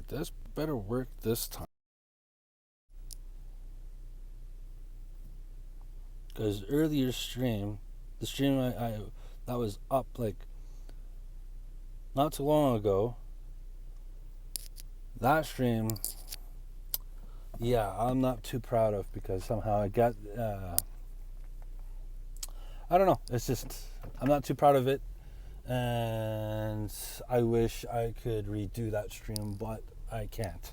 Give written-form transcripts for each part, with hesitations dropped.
Alright, this better work this time. Because earlier stream, the stream I that was up like not too long ago, that stream, yeah, I'm not too proud of because somehow I got, I don't know, it's just, I'm not too proud of it. And I wish I could redo that stream, but I can't.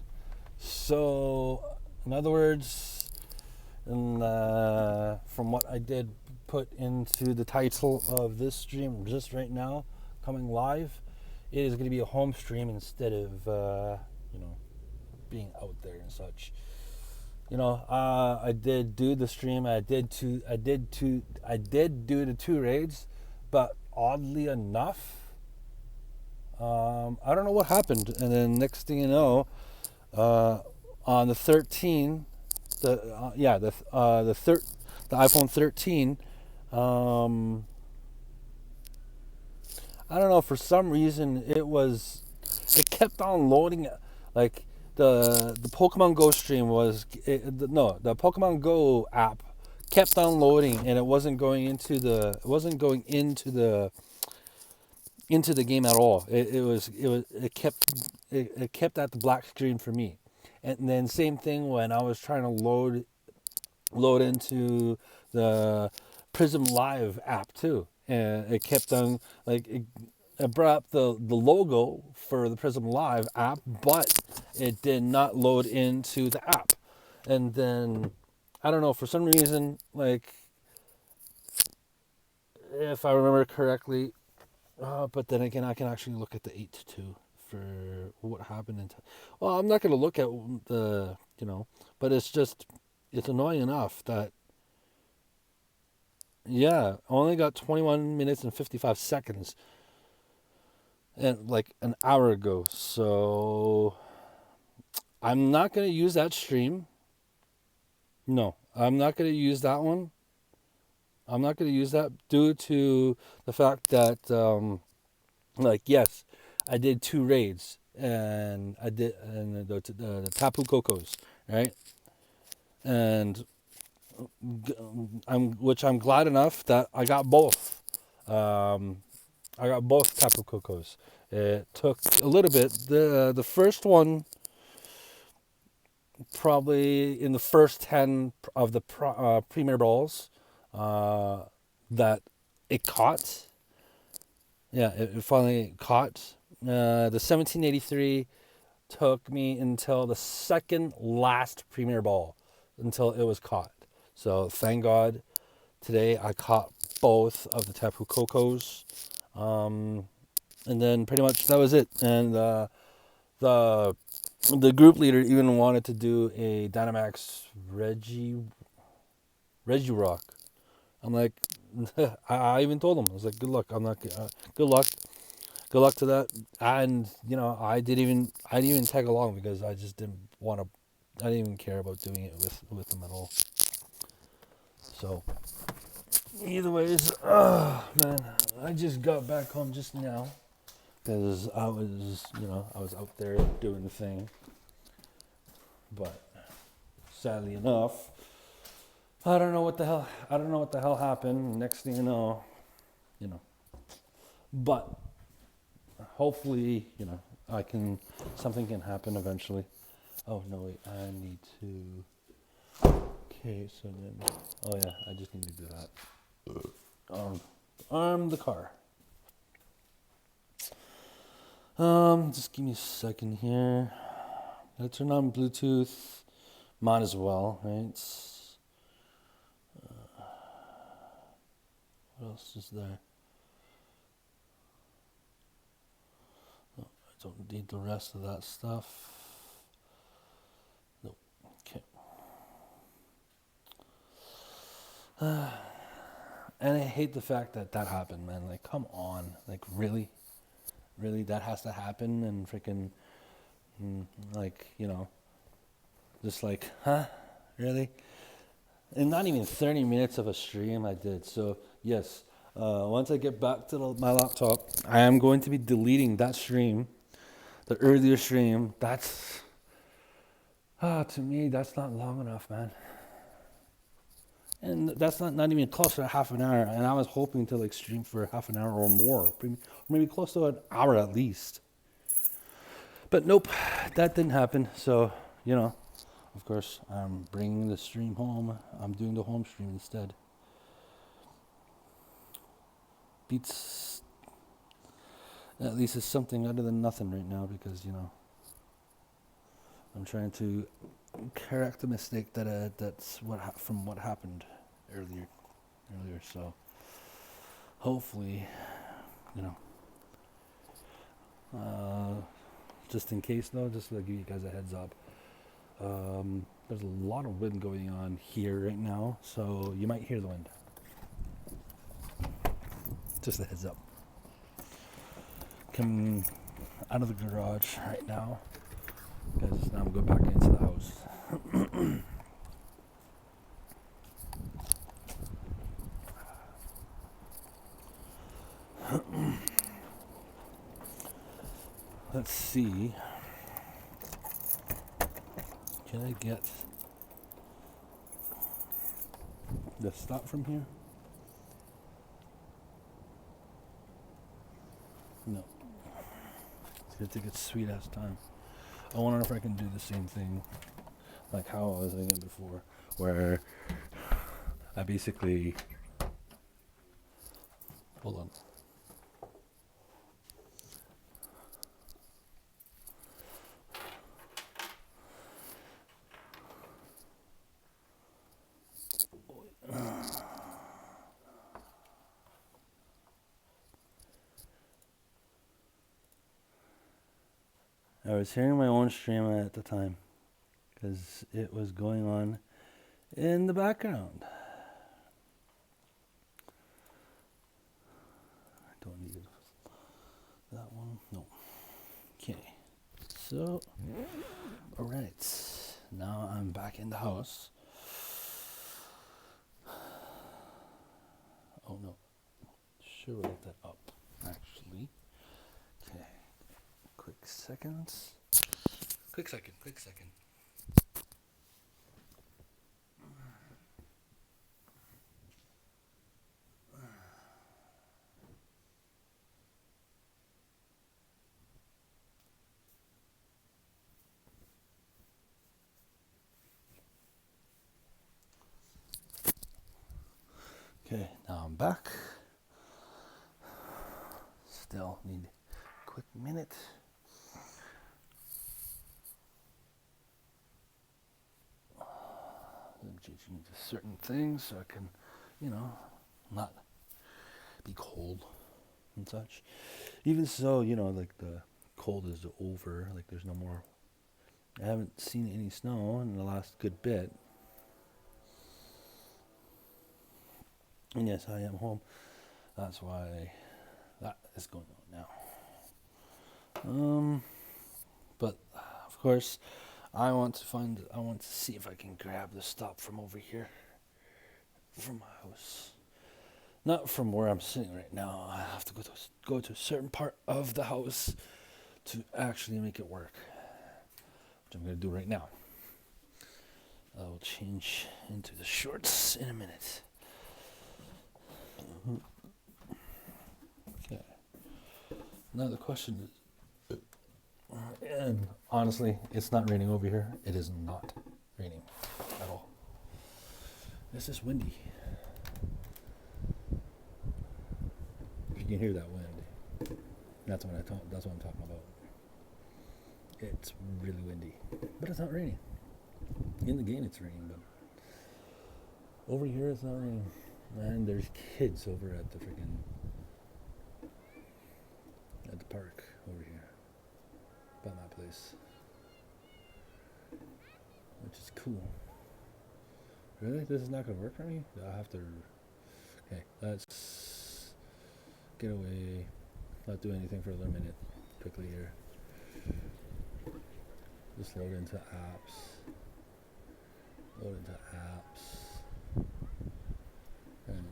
So, in other words, from what I did put into the title of this stream just right now, coming live, it is going to be a home stream instead of, being out there and such. I did do the stream. I did do the two raids, but oddly enough, I don't know what happened. And then next thing you know, on the 13, the iPhone 13, I don't know, for some reason it kept on loading, like the Pokemon Go stream the Pokemon Go app kept on loading, and it wasn't going into the game at all. It kept at the black screen for me. And then same thing when I was trying to load into the Prism Live app too, and it kept on it brought up the logo for the Prism Live app, but it did not load into the app. And then I don't know, for some reason, like, if I remember correctly, but then again, I can actually look at the 8 to 2 for what happened. Well, I'm not going to look at but it's annoying enough that, yeah, I only got 21 minutes and 55 seconds and like an hour ago. So I'm not going to use that stream. No, I'm not going to use that one. I'm not going to use that due to the fact that, yes, I did two raids, and the Tapu Kokos, right? And I'm glad enough that I got both. I got both Tapu Kokos. It took a little bit. The first one, probably in the first 10 of the Premier Balls, that it caught. Yeah, it finally caught. The 1783 took me until the second last Premier Ball until it was caught. So thank God today I caught both of the Tapu Kokos. And then pretty much that was it. And the group leader even wanted to do a Dynamax Regirock. I'm like, I even told him, I was like, good luck. I'm not good luck. Good luck to that. And I didn't even tag along because I just didn't want to. I didn't even care about doing it with them at all. So, either ways, man, I just got back home just now because I was out there doing the thing. But sadly enough, I don't know what the hell happened. Next thing you know. But hopefully, something can happen eventually. Oh no, wait, I need to. Okay, so then, oh yeah, I just need to do that. Arm the car. Just give me a second here. Gotta turn on Bluetooth. Might as well, right? What else is there? Oh, I don't need the rest of that stuff. Nope. Okay. And I hate the fact that happened, man. Like, come on. Like, really? Really, that has to happen? And freaking, just like, huh? Really? And not even 30 minutes of a stream I did. So, yes, once I get back to my laptop, I am going to be deleting that stream. the earlier stream, that's to me that's not long enough, man. And that's not even close to half an hour. And I was hoping to like stream for half an hour or more, maybe close to an hour at least. But nope, that didn't happen. So of course, I'm bringing the stream home. I'm doing the home stream instead. Beats at least it's something other than nothing right now because I'm trying to correct the mistake that's from what happened earlier. So hopefully, you know, just in case though, just to give you guys a heads up. There's a lot of wind going on here right now, so you might hear the wind. Just a heads up. Coming out of the garage right now, because now I'm going back into the house. Let's see. Can I get the stop from here? No. It's gonna take its sweet ass time. I wonder if I can do the same thing like how I was doing it before, where I basically hold on. I was hearing my own stream at the time because it was going on in the background. I don't need that one. No. Okay. So, all right. Now I'm back in the house. Oh no. Should have let that up, actually. Okay. Quick second. Okay, now I'm back. Still need a quick minute. I'm changing into certain things so I can, not be cold and such. Even so, like the cold is over. Like there's no more. I haven't seen any snow in the last good bit. And yes, I am home. That's why that is going on now. But of course, I want to see if I can grab the stop from over here, from my house. Not from where I'm sitting right now. I have to go to a certain part of the house to actually make it work, which I'm going to do right now. I will change into the shorts in a minute. Okay. Now the question is, and honestly, it's not raining over here. It is not raining at all. It's just windy. You can hear that wind. That's what I'm talking about. It's really windy, but it's not raining. In the game, it's raining, but over here, it's not raining. And there's kids over at the park over here by my place, which is cool. Really? This is not going to work for me? I have to... Okay, let's get away. Not do anything for another minute. Quickly here. Just load into apps. And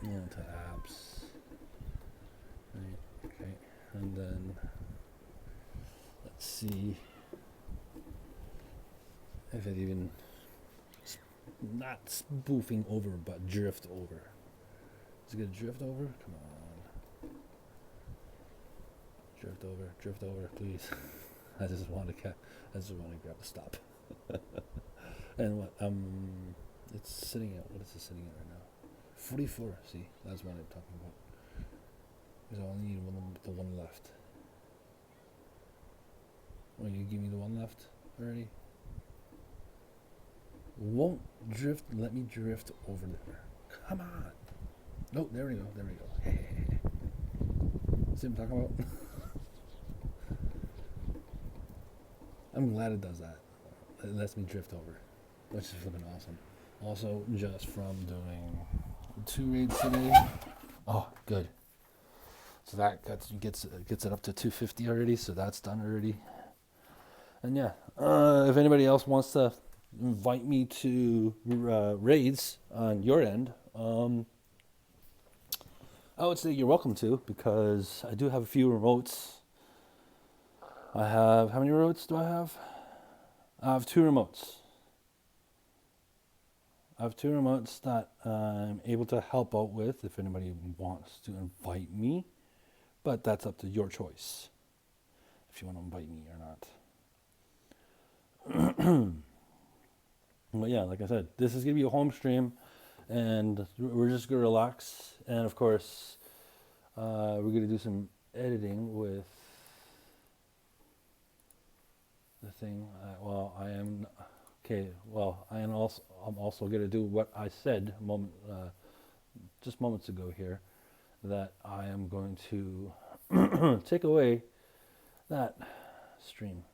into apps. Right, okay. And then see if it even not spoofing over, but drift over. Is it gonna drift over? Come on, drift over, please. I just want to grab the stop. And what? It's sitting at, what is it sitting at right now? 44. See, that's what I'm talking about. Because I only need the one left. Oh, you give me the one left already? Won't drift. Let me drift over there. Come on. No, there we go. See what I'm talking about? I'm glad it does that. It lets me drift over, which is flipping awesome. Also, just from doing 2 raids today. Oh, good. So that gets it up to 250 already. So that's done already. And yeah, if anybody else wants to invite me to raids on your end, I would say you're welcome to, because I do have a few remotes. I have, how many remotes do I have? I have 2 remotes. I have 2 remotes that I'm able to help out with if anybody wants to invite me. But that's up to your choice, if you want to invite me or not. But yeah, like I said, this is going to be a home stream, and we're just going to relax. And of course, we're going to do some editing with the thing. I'm also going to do what I said just moments ago here, that I am going to take away that stream.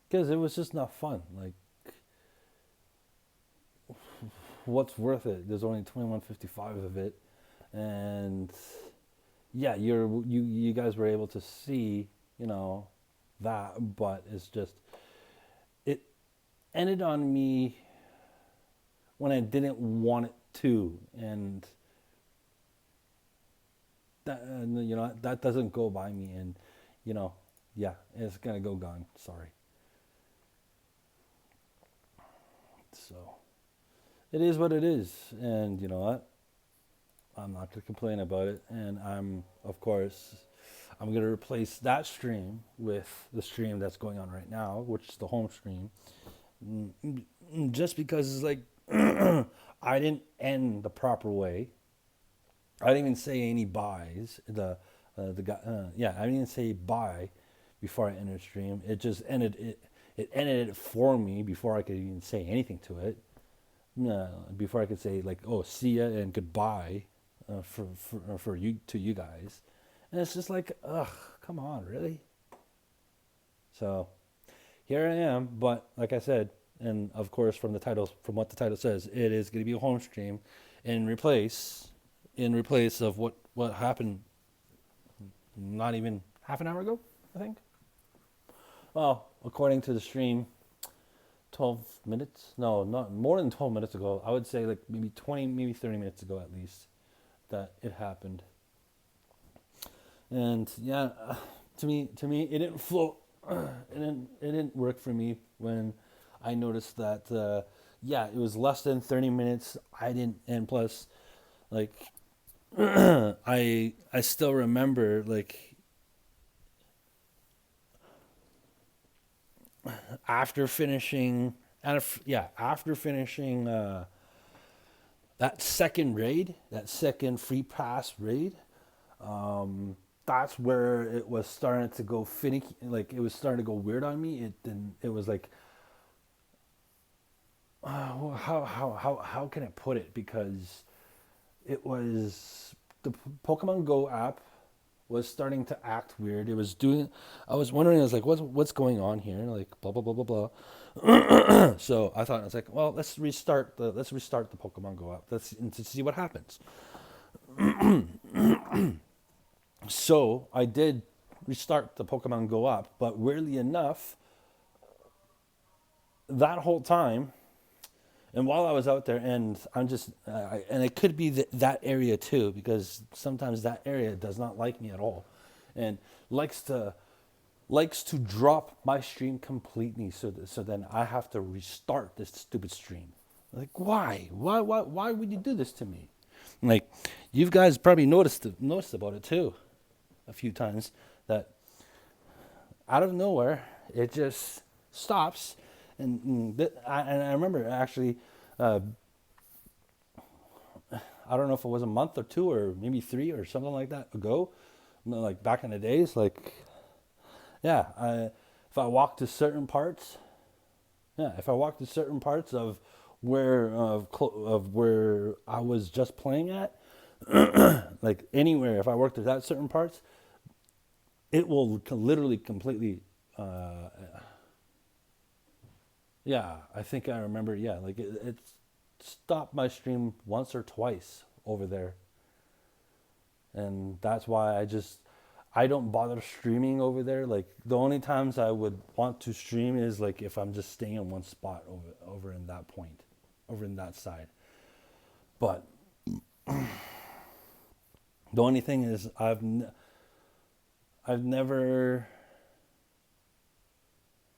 Because it was just not fun. Like, what's worth it? There's only 2155 of it, and yeah, you guys were able to see, that, but it's just, it ended on me when I didn't want it to, and that that doesn't go by me, and yeah, it's gonna go gone. Sorry. So it is what it is, and you know what? I'm not gonna complain about it, and I'm gonna replace that stream with the stream that's going on right now, which is the home stream, just because it's like I didn't end the proper way. I didn't even say any buys. The guy, I didn't even say buy before I entered stream. It just ended. It ended it for me before I could even say anything to it. Before I could say like, oh, see ya and goodbye, for you guys, and it's just like, ugh, come on, really. So here I am, but like I said, and of course from what the title says, it is going to be a home stream in replace of what happened not even half an hour ago, I think. Well, according to the stream, 12 minutes, no, not more than 12 minutes ago, I would say like maybe 20, maybe 30 minutes ago at least, that it happened. And yeah, to me it didn't flow. It didn't work for me when I noticed that it was less than 30 minutes. I didn't, and plus, like, I still remember, like, after finishing that second raid, that second free pass raid, that's where it was starting to go finicky. Like, it was starting to go weird on me. It was like, how can I put it? Because it was, the Pokemon Go app was starting to act weird. It was doing. I was wondering, I was like, what's going on here? Like, blah blah blah blah blah. So I thought, I was like, well, let's restart the Pokemon Go app. To see what happens. So I did restart the Pokemon Go app, but weirdly enough, that whole time, And while I was out there, and I'm just, and it could be that area too, because sometimes that area does not like me at all, and likes to drop my stream completely. So then I have to restart this stupid stream. Like, why would you do this to me? Like, you guys probably noticed about it too, a few times, that out of nowhere it just stops, and I remember actually, uh, I don't know if it was a month or two or maybe three or something like that ago, like back in the days, like yeah, if I walk to certain parts, yeah, if I walk to certain parts of where I was just playing at, like anywhere, if I walk to that certain parts, it will literally completely. Yeah, I think I remember. Yeah, like it stopped my stream once or twice over there, and that's why I don't bother streaming over there. Like the only times I would want to stream is like if I'm just staying in one spot over in that point, over in that side. But the only thing is I've never,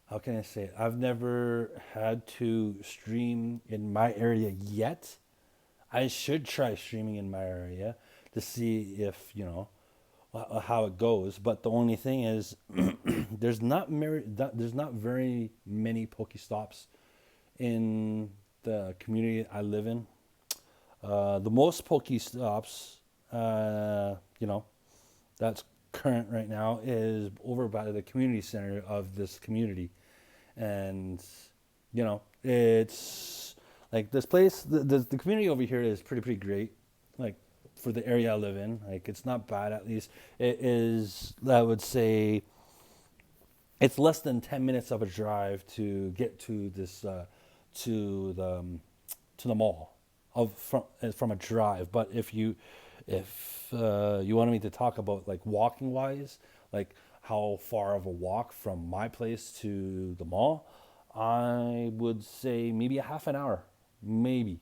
how can I say it? I've never had to stream in my area yet. I should try streaming in my area to see if, how it goes. But the only thing is, there's not very many Pokestops in the community I live in. The most Pokestops, that's current right now is over by the community center of this community, and it's like this place. The community over here is pretty great. Like for the area I live in, like it's not bad. At least it is. I would say it's less than 10 minutes of a drive to get to this to the to the mall of from a drive. But if you wanted me to talk about like walking wise, like how far of a walk from my place to the mall, I would say maybe a half an hour, maybe.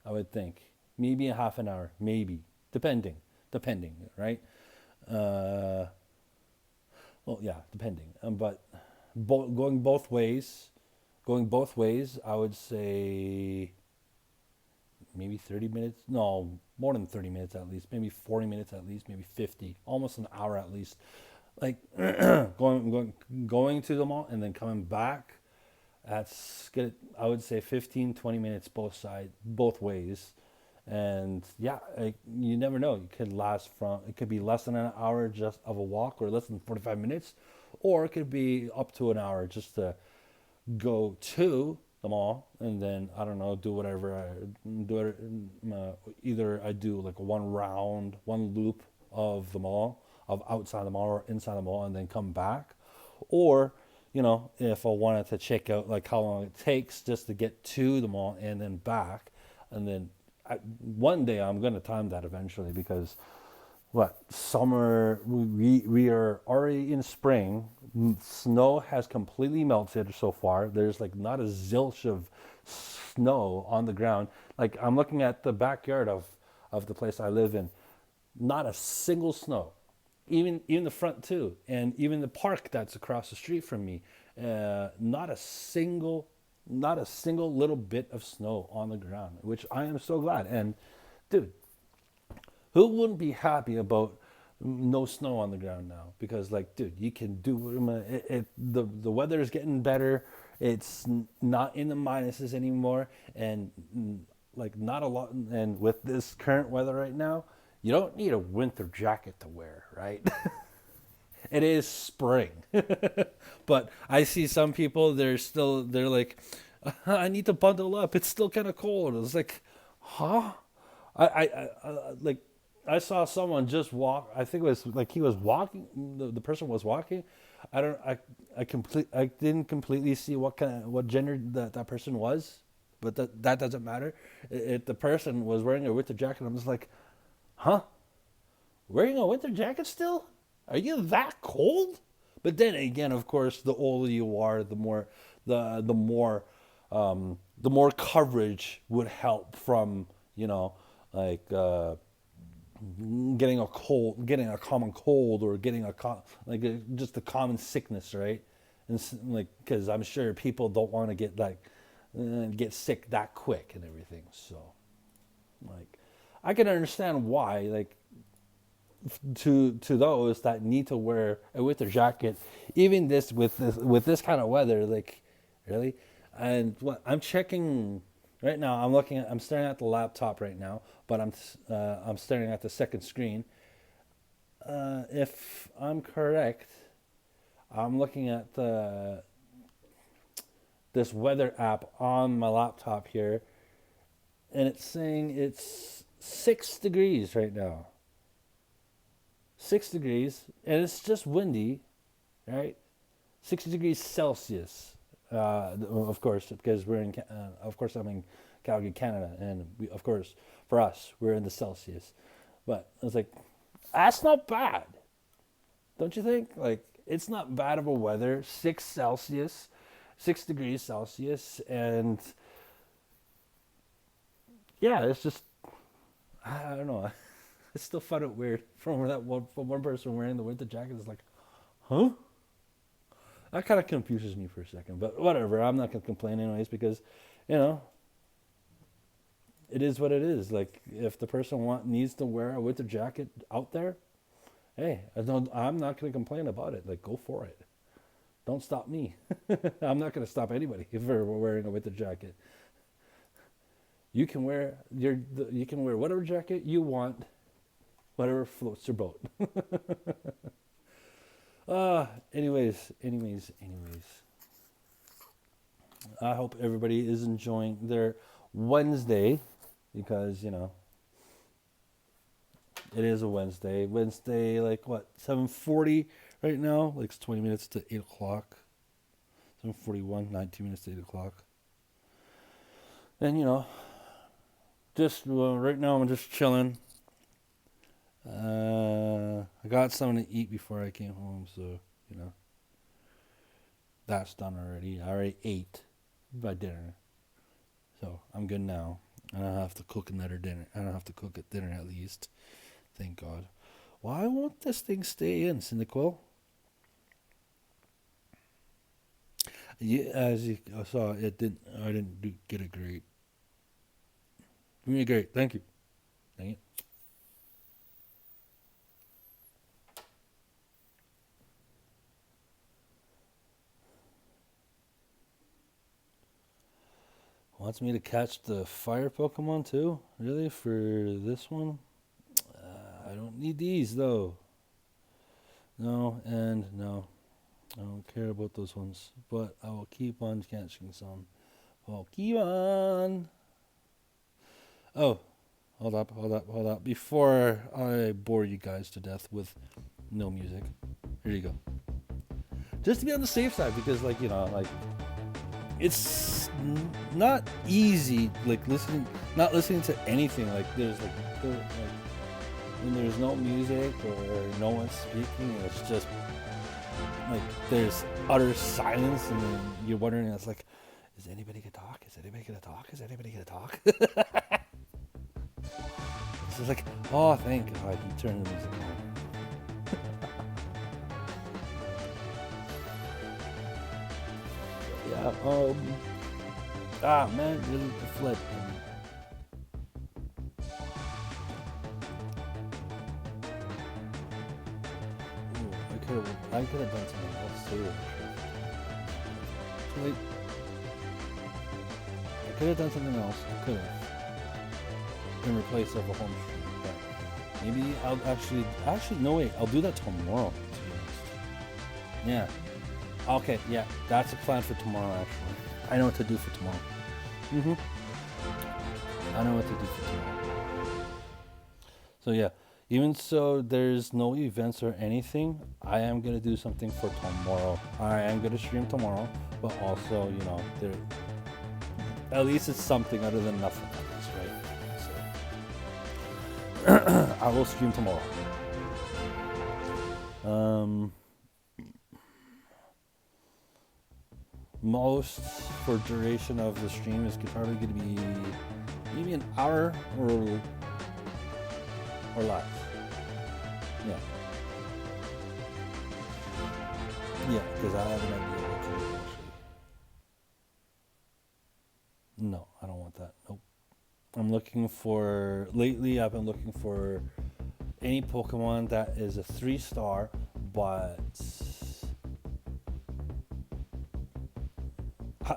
I would think maybe a half an hour, maybe, depending, right? Uh, well, yeah, depending. But going both ways, I would say maybe 30 minutes. No, more than 30 minutes at least. Maybe 40 minutes at least. Maybe 50. Almost an hour at least. Like going to the mall and then coming back. That's good. I would say 15, 20 minutes both ways. And yeah, you never know. It could be less than an hour just of a walk, or less than 45 minutes, or it could be up to an hour just to go to the mall, and then I don't know, do whatever I do. Either I do like one loop of the mall, of outside the mall or inside the mall, and then come back, or if I wanted to check out like how long it takes just to get to the mall and then back, and then one day I'm gonna time that eventually, because what summer, we are already in spring. Snow has completely melted so far. There's like not a zilch of snow on the ground. Like I'm looking at the backyard of the place I live in, not a single snow, even the front too, and even the park that's across the street from me, not a single little bit of snow on the ground, which I am so glad. And dude, who wouldn't be happy about no snow on the ground now? Because like, dude, you can do the weather is getting better. It's not in the minuses anymore, and like not a lot. And with this current weather right now, you don't need a winter jacket to wear, right? It is spring. But I see some people, they're like, I need to bundle up. It's still kind of cold. It's like, huh? Like I saw someone just walk. I think it was like he was walking. The person was walking. I don't. I didn't completely see what gender that person was, but that doesn't matter. The person was wearing a winter jacket. I'm just like, huh? Wearing a winter jacket still? Are you that cold? But then again, of course, the older you are, the more the more coverage would help from, like getting a cold, getting a common cold, or getting just a common sickness, right? And like, because I'm sure people don't want to get sick that quick and everything. So, like, I can understand why, like, to those that need to wear a winter jacket, even with this kind of weather, like, really. And what I'm checking right now, I'm staring at the laptop right now, but I'm staring at the second screen. If I'm correct, I'm looking at this weather app on my laptop here, and it's saying it's 6 degrees right now. 6 degrees, and it's just windy, right? 60 degrees Celsius. Of course, because of course, I'm in Calgary, Canada, and of course, for us, we're in the Celsius. But I was like, that's not bad, don't you think? Like, it's not bad of a weather. 6 degrees Celsius, and yeah, it's just, I don't know. I still found it weird from one person wearing the winter jacket. It's like, huh? That kind of confuses me for a second, but whatever. I'm not gonna complain anyways, because, you know, it is what it is. Like, if the person needs to wear a winter jacket out there, hey, I'm not gonna complain about it. Like, go for it. Don't stop me. I'm not gonna stop anybody if they're wearing a winter jacket. You can wear whatever jacket you want, whatever floats your boat. Anyways. I hope everybody is enjoying their Wednesday, because, it is a Wednesday. Wednesday, like, what, 7:40 right now? Like, it's 20 minutes to 8 o'clock. 7:41, 19 minutes to 8 o'clock. And, just right now I'm just chilling. I got something to eat before I came home, so, that's done already. I already ate my dinner, so I'm good now. I don't have to cook another dinner. I don't have to cook at dinner, at least. Thank God. Why won't this thing stay in, Cynical? Yeah, as you saw, it didn't. I didn't get it great. Give me a great. Thank you. Dang it. Wants me to catch the fire Pokemon too? Really? For this one? I don't need these though. No, and no. I don't care about those ones. But I will keep on catching some Pokemon. Oh, hold up. Before I bore you guys to death with no music, here you go. Just to be on the safe side, because, like, it's not easy, like, not listening to anything. Like, when there's no music or no one speaking, it's just like there's utter silence, and then you're wondering, it's like, is anybody gonna talk? Is anybody gonna talk? Is anybody gonna talk? It's just like, oh, thank God, you turned the music on. Yeah. Man, really, the flip. Ooh, I could have done something else too. Too late. I could have done something else. I could have. In replace of a home stream. But maybe I'll actually no, wait, I'll do that tomorrow, to be honest. Yeah. Okay, yeah, that's a plan for tomorrow, actually. I know what to do for tomorrow. I know what to do for tomorrow. So yeah, even so there's no events or anything, I am going to do something for tomorrow. I am going to stream tomorrow, but also, there, at least it's something other than nothing, right? So I will stream tomorrow. most for duration of the stream is probably going to be maybe an hour or less. Yeah. Yeah, because I have an idea what to do actually. No, I don't want that. Nope. I'm looking for, lately I've been looking for any Pokemon that is a 3-star, but,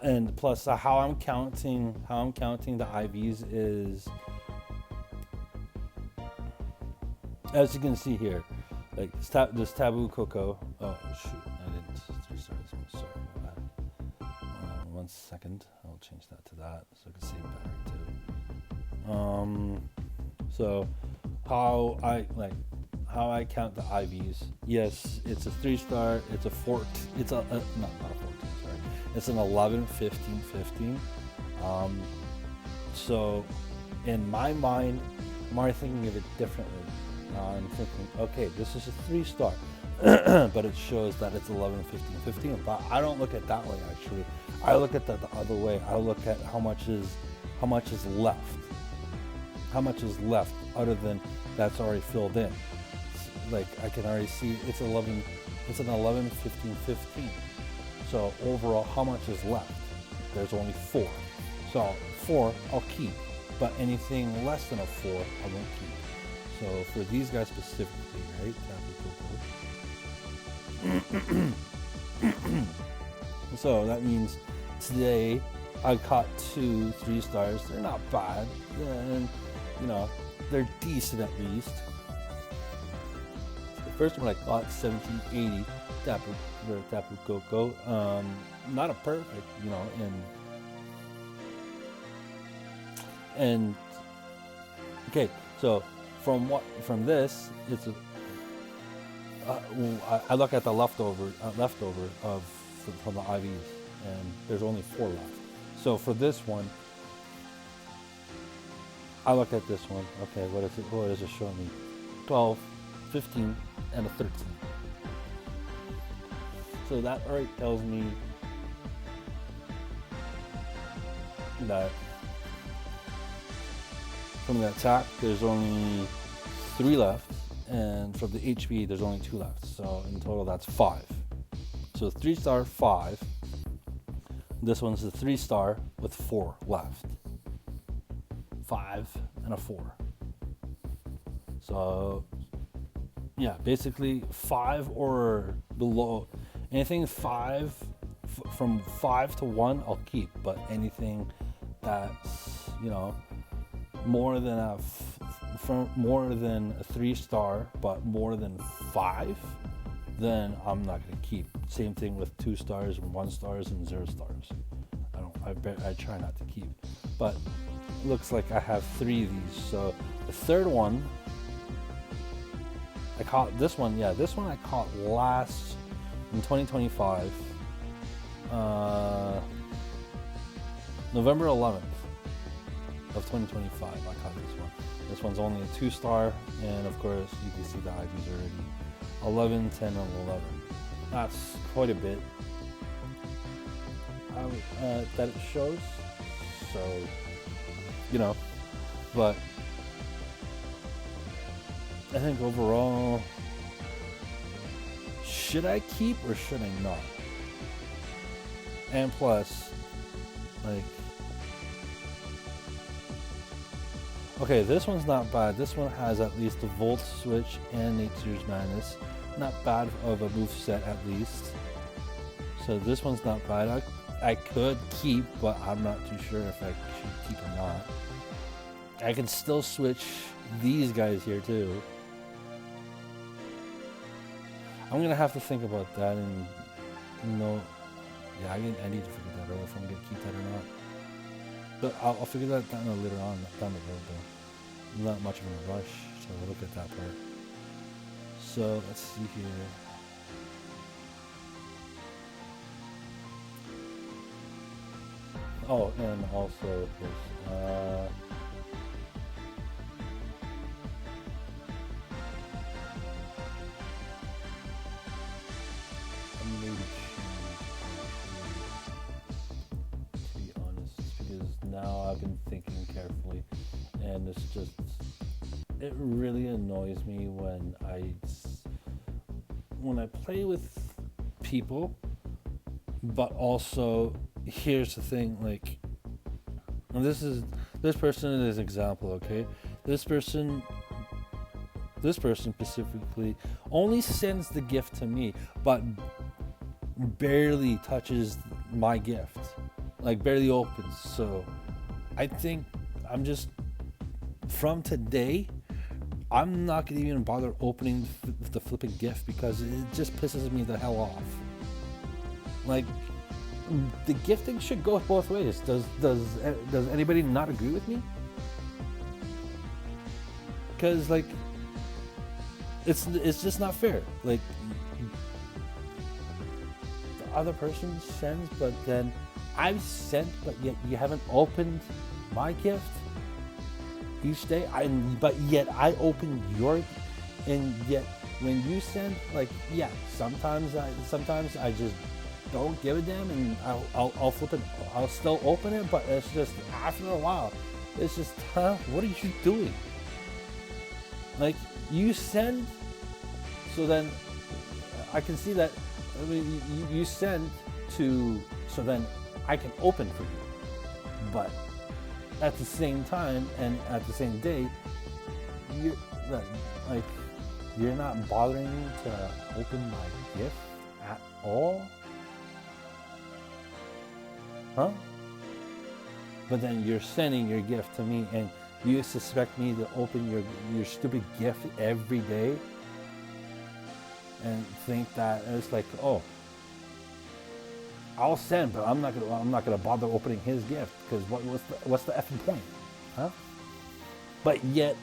and plus how I'm counting the IVs is, as you can see here, like this Taboo Coco. Oh shoot, I didn't 3 stars. I'm sorry about that. 1 second, I'll change that to that so I can save battery too. So how I count the IVs? Yes, it's a 3-star. It's a 14. It's a not a 14. Sorry, it's an 11, 15, 15. So in my mind, I'm already thinking of it differently. I'm thinking, okay, this is a 3-star, but it shows that it's 11, 15, 15. But I don't look at that way actually. I look at that the other way. I look at how much is left. How much is left other than that's already filled in. Like I can already see it's 11. It's an 11, 15, 15. So overall, how much is left? There's only 4. So 4 I'll keep, but anything less than a 4 I won't keep. So for these guys specifically, right? So that means today I caught 2 3-stars. They're not bad, and you know they're decent at least. The first one I caught 1780 Tapu Koko. Not a perfect, you know, and okay, so. From this, it's I look at the leftover from the IVs, and there's only 4 left. So for this one, I look at this one. Okay, what does it show me? 12, 15, and a 13. So that already tells me that from the attack, there's only 3 left, and from the HP, there's only 2 left. So in total, that's 5. So 3-star, 5. This one's a 3-star with 4 left. 5 and a 4. So yeah, basically 5 or below. Anything 5, from 5 to 1, I'll keep. But anything that's, you know, more than a 3-star, but more than 5, then I'm not going to keep. Same thing with 2 stars and 1 stars and 0 stars. I try not to keep. But it looks like I have 3 of these. So the third one, I caught this one. Yeah, this one I caught last in 2025, November 11th. Of 2025, I caught this one. This one's only a 2-star, and of course you can see the IVs already 11, 10, and 11. That's quite a bit that it shows. So, you know, but I think overall, should I keep or should I not? And plus, like, okay, this one's not bad. This one has at least a Volt Switch and Nature's Madness. Not bad of a move set at least. So this one's not bad. I could keep, but I'm not too sure if I should keep or not. I can still switch these guys here too. I'm gonna have to think about that, and yeah, I need to figure that out if I'm gonna keep that or not. But I'll figure that out later on down the road though. I'm not much of a rush, so we'll look at that part. So let's see here. Oh, and also this. Maybe change. it really annoys me when I play with people, but also here's the thing, like, and this person is an example, okay? This person specifically only sends the gift to me, but barely touches my gift, like barely opens. So I think I'm just, from today, I'm not gonna even bother opening the flipping gift because it just pisses me the hell off. Like, the gifting should go both ways. Does anybody not agree with me? Because, like, it's just not fair. Like, the other person sends, but then I've sent, but yet you haven't opened my gift each day. But yet I open your, and yet when you send, like, yeah, sometimes I just don't give a damn, and I'll flip it. I'll still open it, but it's just after a while, it's just, what are you doing? Like, you send, so then I can see that. I mean, you send to, so then I can open for you, but at the same time and at the same day, you're not bothering to open my gift at all, huh? But then you're sending your gift to me, and you suspect me to open your stupid gift every day, and think that it's like, oh, I'll send, but I'm not gonna bother opening his gift because what's the effing point, huh? But yet,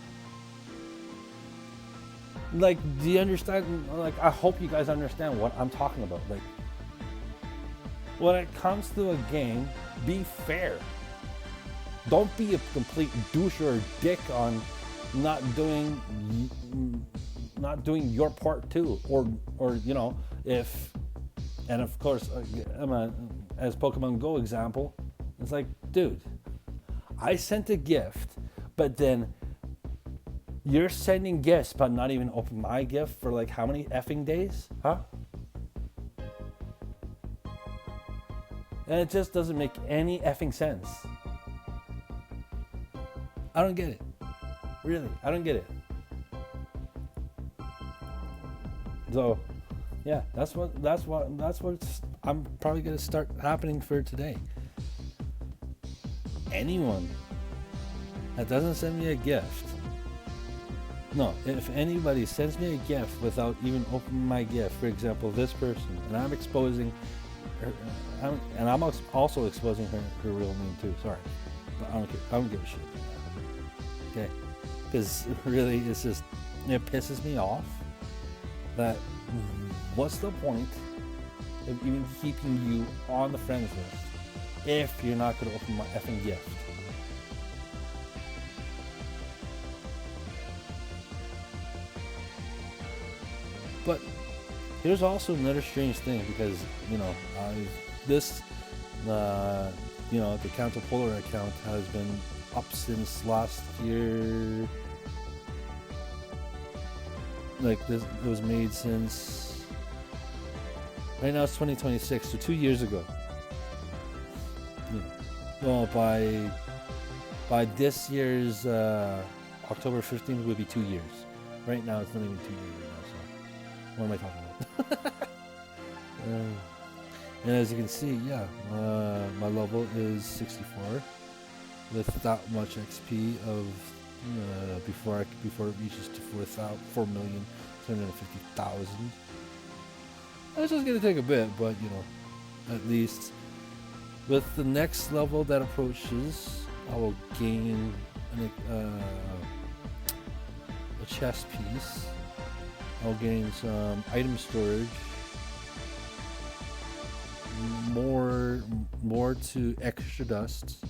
like, do you understand? Like, I hope you guys understand what I'm talking about. Like, when it comes to a game, be fair. Don't be a complete douche or a dick on not doing your part too, or you know, if, and of course, as Pokemon Go example, it's like, dude, I sent a gift, but then you're sending gifts but not even open my gift for like how many effing days, huh? And it just doesn't make any effing sense. I don't get it. Really, I don't get it. So, yeah, that's what's I'm probably gonna start happening for today. Anyone that doesn't send me a gift, no, if anybody sends me a gift without even opening my gift, for example, this person, and I'm exposing her, and I'm also exposing her real name too. Sorry, but I don't care. I don't give a shit. Okay, because really, it's just, it pisses me off that what's the point of even keeping you on the friends list if you're not going to open my effing gift? But here's also another strange thing, because, you know, the Counter Polar account has been up since last year. Like, this, it was made since, right now it's 2026, so 2 years ago. Yeah. Well, by this year's October 15th would be 2 years. Right now it's not even 2 years right now, so what am I talking about? And as you can see, yeah, my level is 64 with that much XP of before it reaches to 4,250,000. It's just gonna take a bit, but you know, at least with the next level that approaches, I will gain a chest piece. I'll gain some item storage, more to extra dust.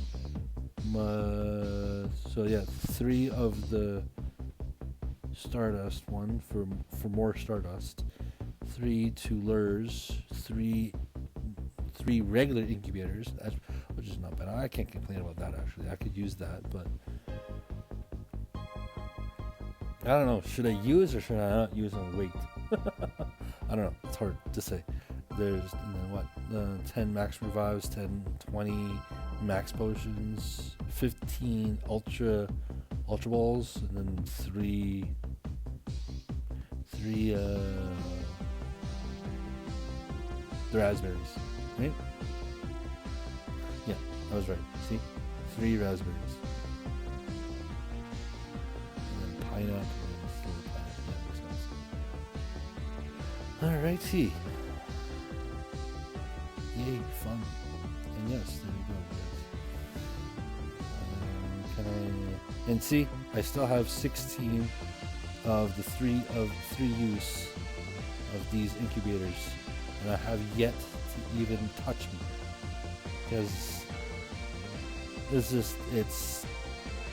So yeah, 3 of the Stardust one for more Stardust, 3 to lures, 3 regular incubators, which is not bad. I can't complain about that, actually. I could use that, but I don't know. Should I use or should I not use and wait? I don't know. It's hard to say. There's what? 10 max revives, 10, 20 max potions, 15 ultra balls, and then three the raspberries, right? Yeah, I was right. See, 3 raspberries, and then pineapple and slowly pineapple. That makes sense. Alrighty. Yay, fun. And yes, there we go, guys. Can I? And see, I still have 16 of the three use of these incubators, and I have yet to even touch me because it's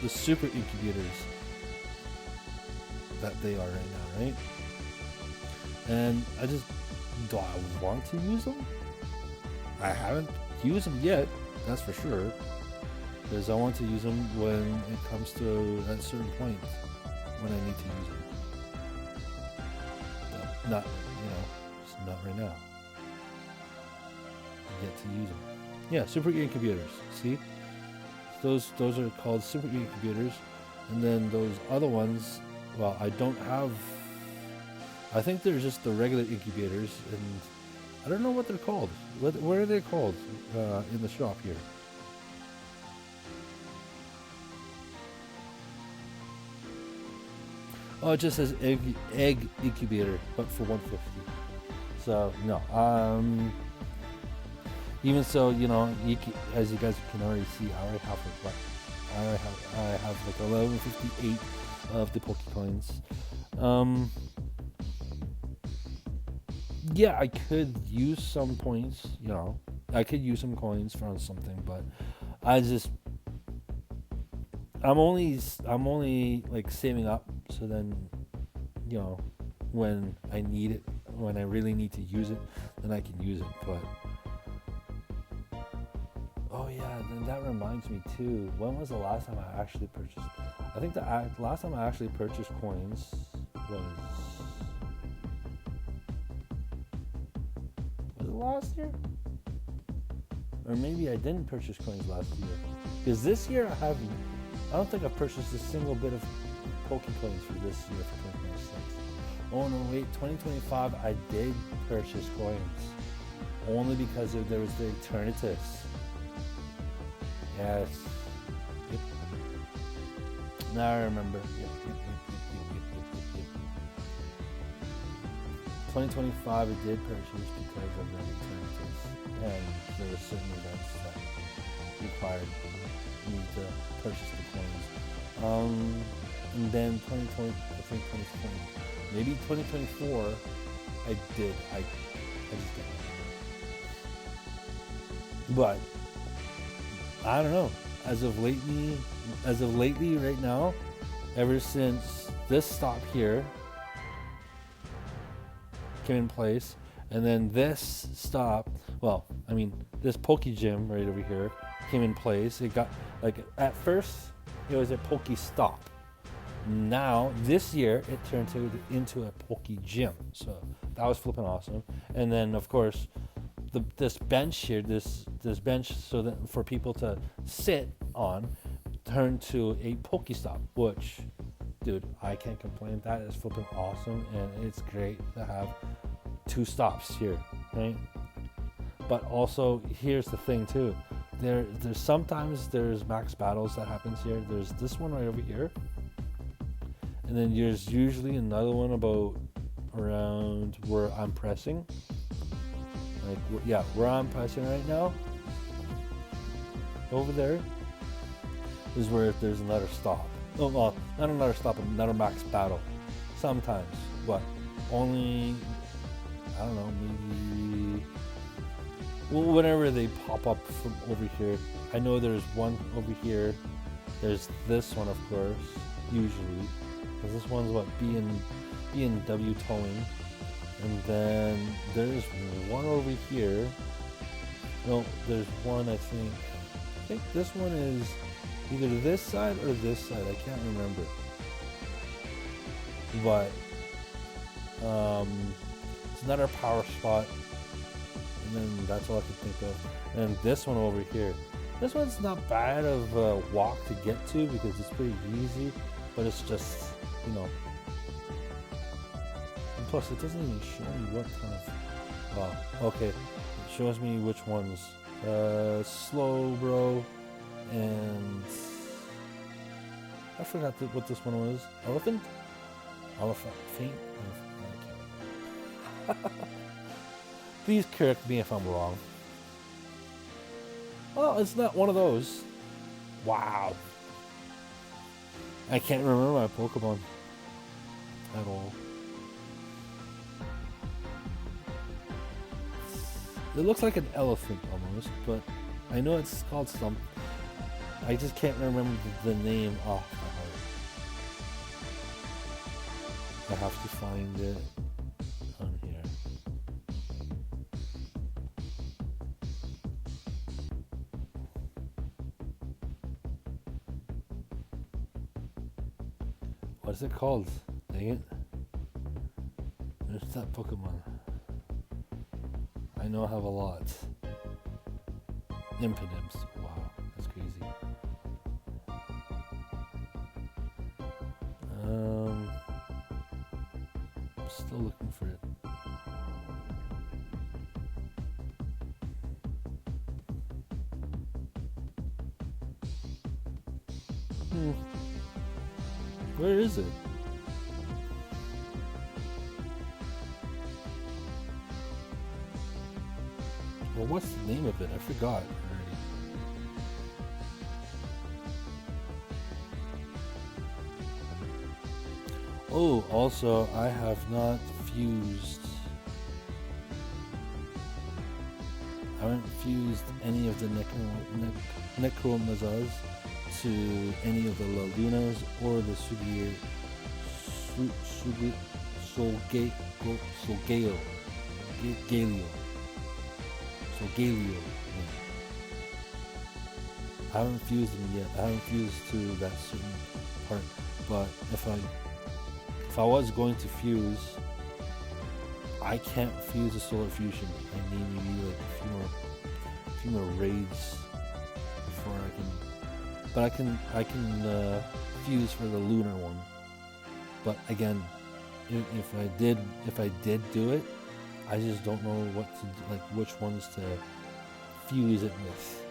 the super incubators that they are right now, right? And do I want to use them? I haven't used them yet, that's for sure, because I want to use them when it comes to a certain point when I need to use them. But not, just not right now. Yet to use them. Yeah, super incubators. See, those are called super incubators, and then those other ones. Well, I don't have. I think they're just the regular incubators, and I don't know what they're called. What are they called in the shop here? Oh, it just says egg incubator, but for 150. So no. Even so, as you guys can already see, I already have I have like 1158 of the Pokecoins. Yeah, I could use some points. I could use some coins for something, but I'm only like saving up, so then, when I need it, when I really need to use it, then I can use it. But oh yeah, then that reminds me too. When was the last time I actually purchased? I think the last time I actually purchased coins was it last year? Or maybe I didn't purchase coins last year. Because this year I don't think I've purchased a single bit of Pokecoins for this year for 2026. Oh no, wait, 2025 I did purchase coins. Only because there was the Eternatus. Yes. Yep. Now I remember. Yep. 2025 I did purchase because of the Eternatus. And there were certain events that required me to purchase the coins. And then 2020, I think 2020, maybe 2024, I did. I just didn't. But I don't know. As of lately, right now, ever since this stop here came in place, and then this stop, this Poke Gym right over here came in place. It got, at first, it was a Poke Stop. Now, this year, it turned into a Poke Gym. So that was flipping awesome. And then, of course, this bench here, this bench, so that for people to sit on, turned to a Poke Stop, which, dude, I can't complain. That is flipping awesome, and it's great to have 2 stops here, right? But also, here's the thing too. There's sometimes max battles that happens here. There's this one right over here, and then there's usually another one about around where I'm pressing. Where I'm pressing right now. Over there is where there's another stop. Oh, well, not another stop, but another max battle. Sometimes, but only, I don't know, maybe whenever they pop up from over here. I know there's one over here. There's this one, of course, usually, because this one's what B&W towing. And then there's one over here. No, there's one, I think this one is either this side or this side. I can't remember. but it's another power spot, and then that's all I can think of. And this one over here, this one's not bad of a walk to get to because it's pretty easy, but it's just, you know. And plus, it doesn't even show me what kind of. Okay, it shows me which ones. Slow, bro, and I forgot what this one was. Elephant? Elephant? Faint? Please correct me if I'm wrong. Well, it's not one of those. Wow. I can't remember my Pokemon at all. It looks like an elephant almost, but I know it's called something. I just can't remember the name off my heart. I have to find it on here. What is it called? Dang it. There's that Pokemon. I know I have a lot. Impidimps. Wow, that's crazy. I'm still looking for it. Where is it? Well, what's the name of it? I forgot already. Oh, also, I have not fused. I haven't fused any of the Necromazas to any of the Lalunas or the Galio. Yeah. I haven't fused them yet. I haven't fused to that certain part. But if I was going to fuse, I can't fuse a Solar Fusion. I need maybe like a few more raids before I can. But I can fuse for the lunar one. But again, if I did do it, I just don't know what to do, like which ones to fuse it with.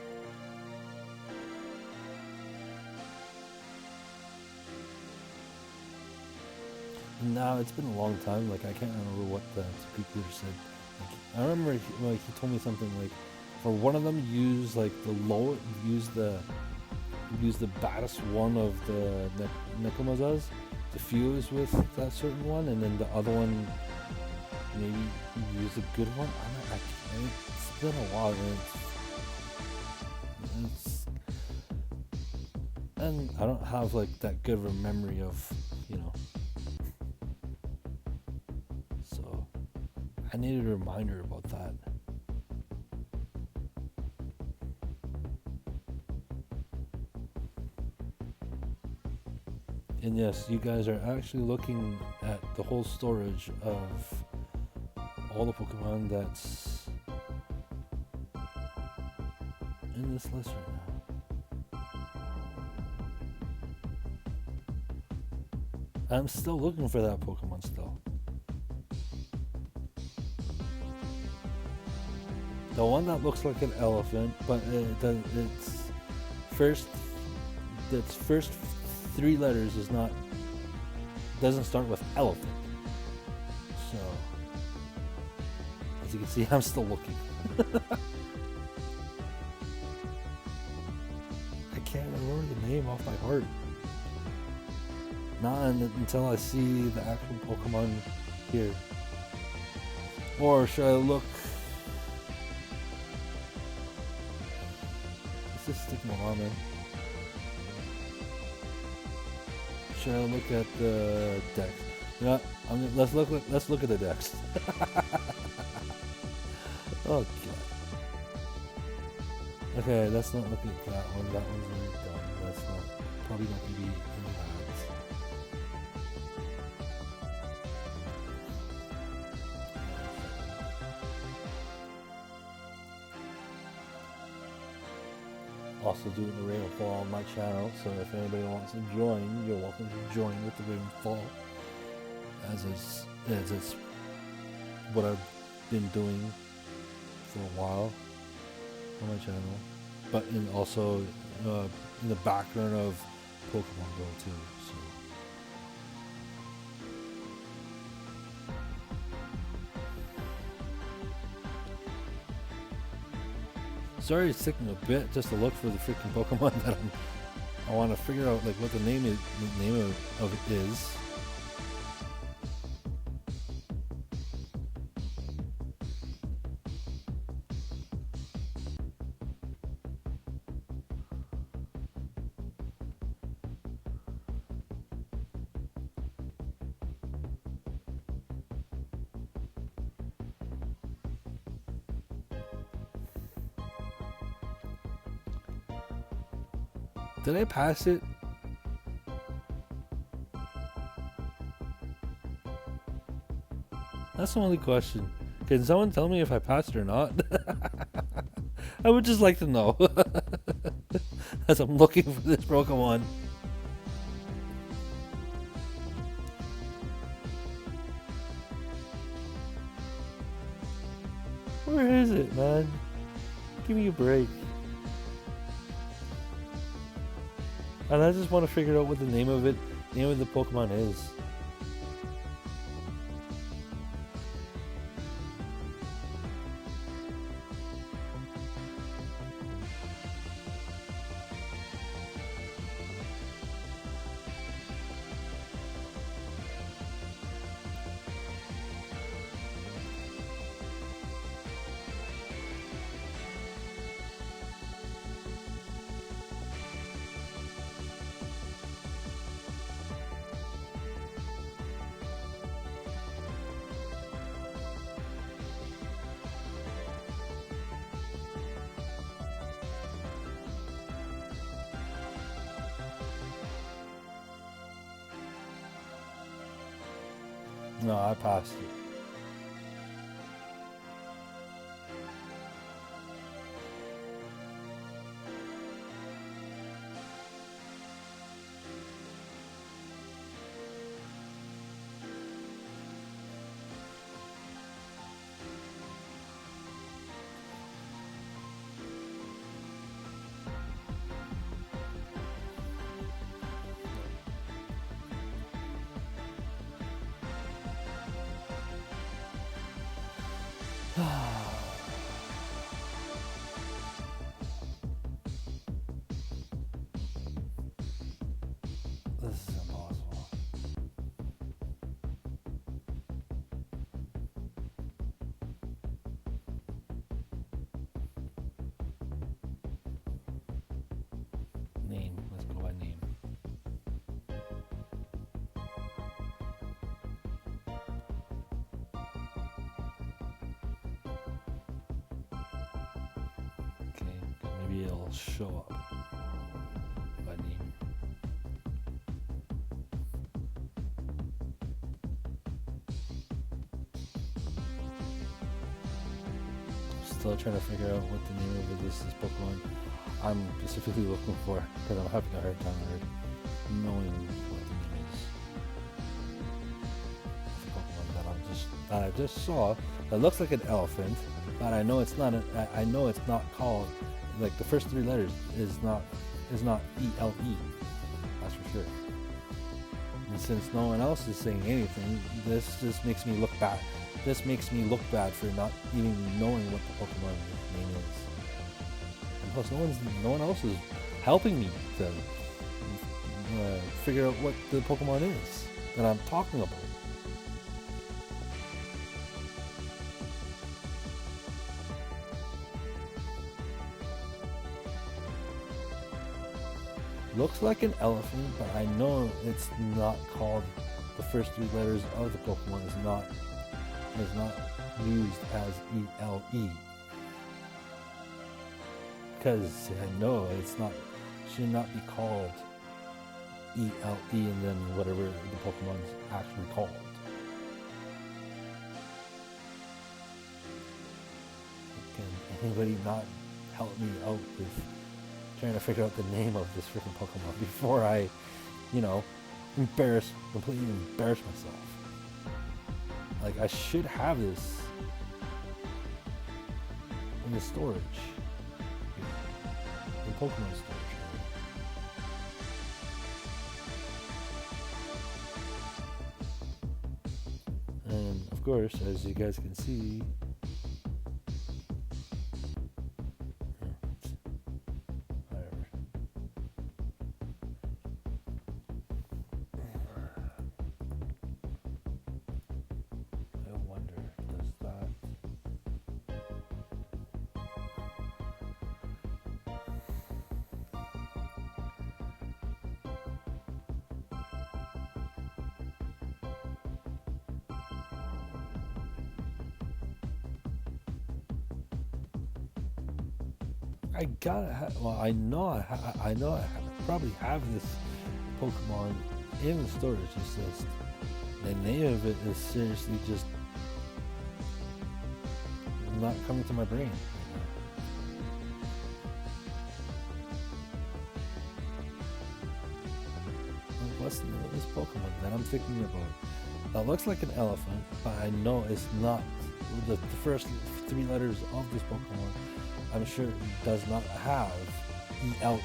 Now it's been a long time. Like I can't remember what the computer said. Like, I remember he told me something like, for one of them, use like use the baddest one of the Necromazas to fuse with that certain one, and then the other one maybe use a good one. It's been a while, and I don't have like that good of a memory of, you know. So I needed a reminder about that. And yes, you guys are actually looking at the whole storage of all the Pokemon that's in this list right now. I'm still looking for that Pokemon still. The one that looks like an elephant, but its first three letters doesn't start with elephant. So as you can see, I'm still looking. I can't remember the name off my heart. Not until I see the actual Pokemon here. Or should I look? This is sticking along, man. Should I look at the dex? You know what? Let's look at the dex. Oh god. Okay, let's not look at that one. That one's really dumb. That's probably not gonna be in Also doing the Ravenfall on my channel, so if anybody wants to join, you're welcome to join with the Ravenfall, as it's what I've been doing for a while on my channel, but also in the background of Pokemon Go too. So sorry, it's taking a bit just to look for the freaking Pokemon that I want to figure out like what the name of it is. Did I pass it? That's the only question. Can someone tell me if I passed or not? I would just like to know. As I'm looking for this Pokemon. Where is it, man? Give me a break. And I just want to figure out what the name of the Pokemon is. No, I passed it. This is impossible. Name. Let's go by name. Okay, maybe it'll show up by name. Still trying to figure out what the name of this Pokemon I'm specifically looking for, because I'm having a hard time knowing what the name is of the Pokemon that I just saw. That looks like an elephant, but I know it's not. I know it's not called, like, the first three letters is not ELE. That's for sure. And since no one else is saying anything, this just makes me look bad. This makes me look bad for not even knowing what the Pokemon name is. And plus, no one else is helping me to figure out what the Pokemon is that I'm talking about. Looks like an elephant, but I know it's not called. The first three letters of the Pokemon is not used as ELE, because I know should not be called ELE and then whatever the Pokemon's actually called. Can anybody not help me out with trying to figure out the name of this freaking Pokemon before I, you know, completely embarrass myself. Like, I should have this in the storage. In Pokemon storage. And of course, as you guys can see, whatever. I wonder, does that I gotta have. Well, I know I probably have this Pokemon in the storage. It's just the name of it is seriously just not coming to my brain. Like, what's the name of this Pokemon that I'm thinking about? That looks like an elephant, but I know it's not. The first 3 letters of this Pokemon, I'm sure it does not have ELE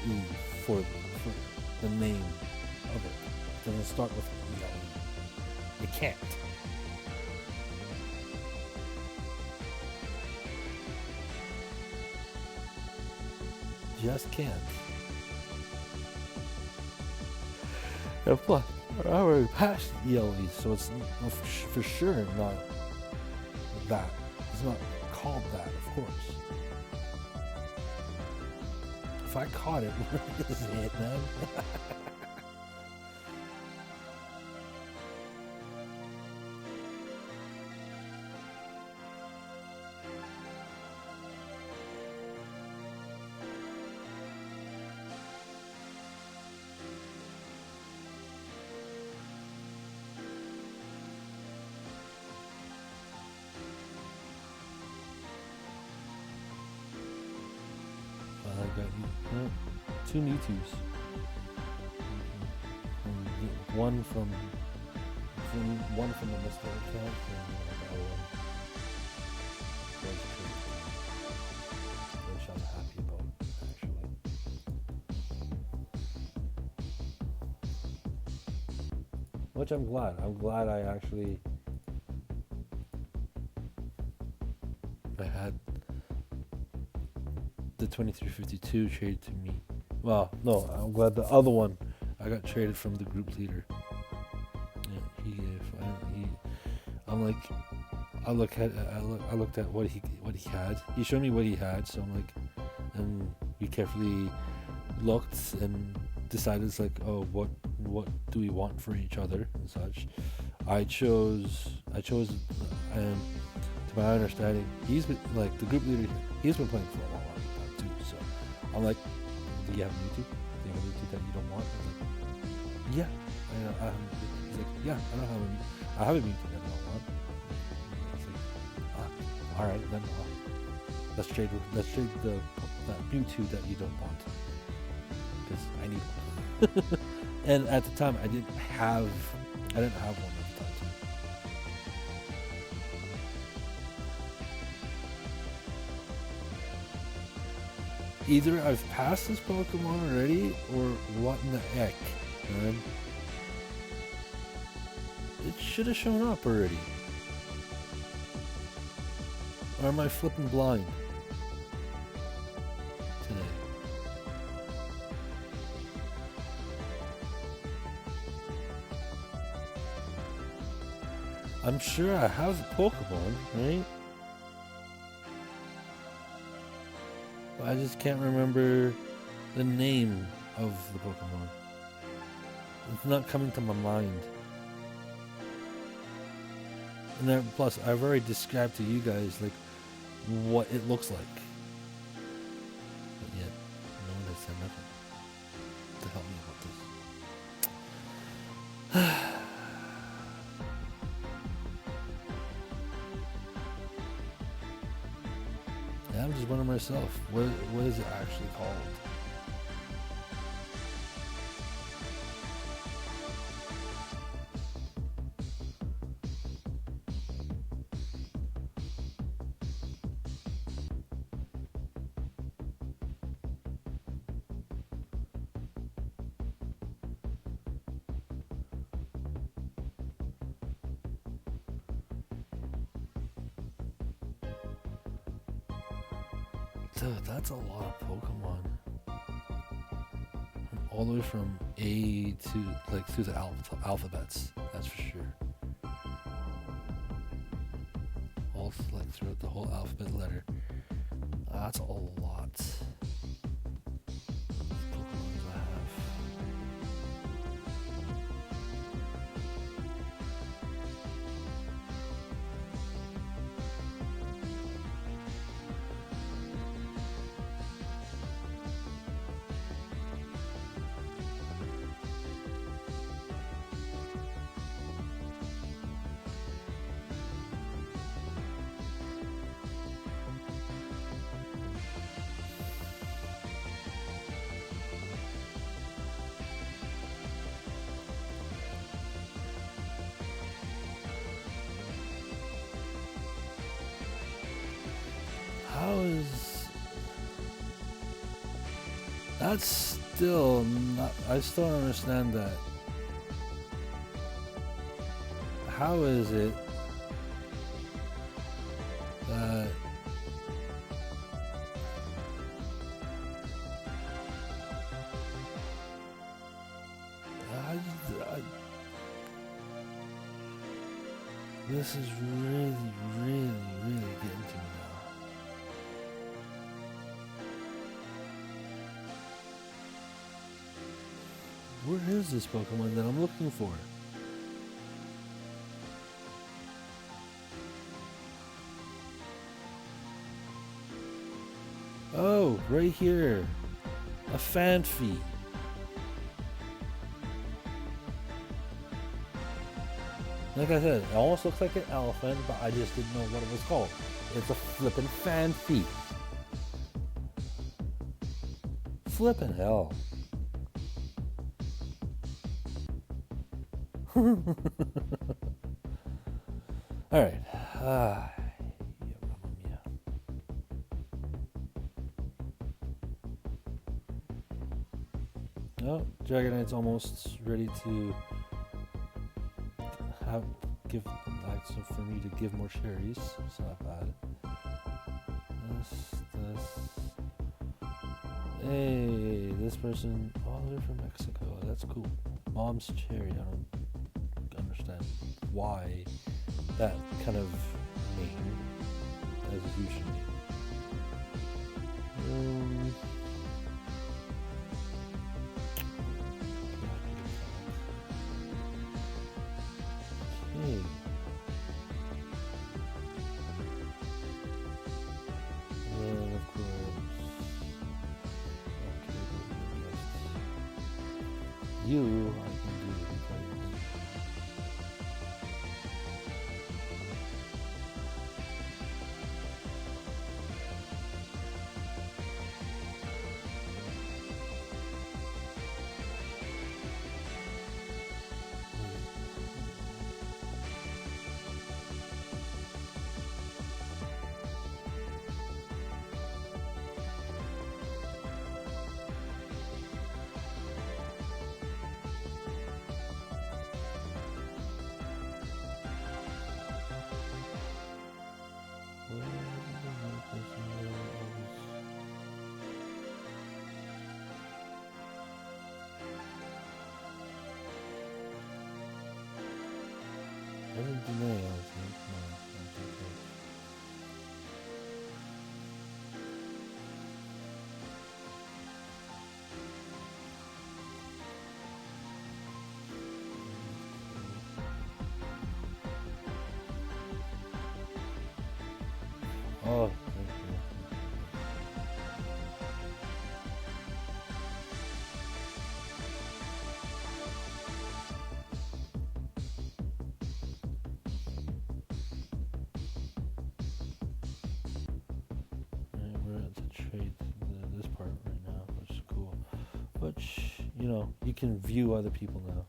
for the name of it. It doesn't start with ELE. It can't. Just can't. And plus, I already passed ELE, so it's for sure not that. It's not called that, of course. If I caught it, where is it, man? I got 2 Mewtwo's. One from the Mr. account, and which I'm happy about, actually. Which I'm glad. I'm glad I actually had the 2352 traded to me. Well, no, I'm glad the other one I got traded from the group leader. Yeah, he gave. I'm like, I looked at what he had. He showed me what he had, so I'm like, and we carefully looked and decided, it's like, oh, what do we want for each other and such. I chose, and to my understanding, he's been like the group leader. He's been playing for a long time too. So I'm like, do you have Mewtwo? Do you have a Mewtwo that you don't want? I'm like, yeah. He's like, yeah, I have a Mewtwo that I don't want. It's like, all right, then let's trade that Mewtwo that you don't want, because I need one. And at the time, I didn't have one at the time too. Either I've passed this Pokemon already, or what in the heck, man? It should have shown up already. Or am I flipping blind today? I'm sure I have the Pokemon, right? But I just can't remember the name of the Pokemon. It's not coming to my mind. And then, plus, I've already described to you guys like what it looks like. But yet, no one has said nothing to help me about this. Yeah, I'm just wondering myself, what is it actually called? Dude, that's a lot of Pokemon. All the way from A to like through the alphabets. That's for sure. All like throughout the whole alphabet letter. That's a lot. Pokemons I have. How is that's still not? I still don't understand that. How is it that I, this is really, really, really getting to me now. Where is this Pokemon that I'm looking for? Oh, right here. A Phanpy. Like I said, it almost looks like an elephant, but I just didn't know what it was called. It's a flippin' Phanpy. Flippin' hell. Alright. Oh, Dragonite's almost ready to give like so for me to give more cherries. It's not bad. Hey, this person all the way from Mexico. That's cool. Mom's cherry. I don't understand why that kind of name as a huge name. Okay. And of course. Okay, you I can do because wasn't the name, I think. Oh, thank you. Alright, we're at the trade this part right now, which is cool. Which you can view other people now.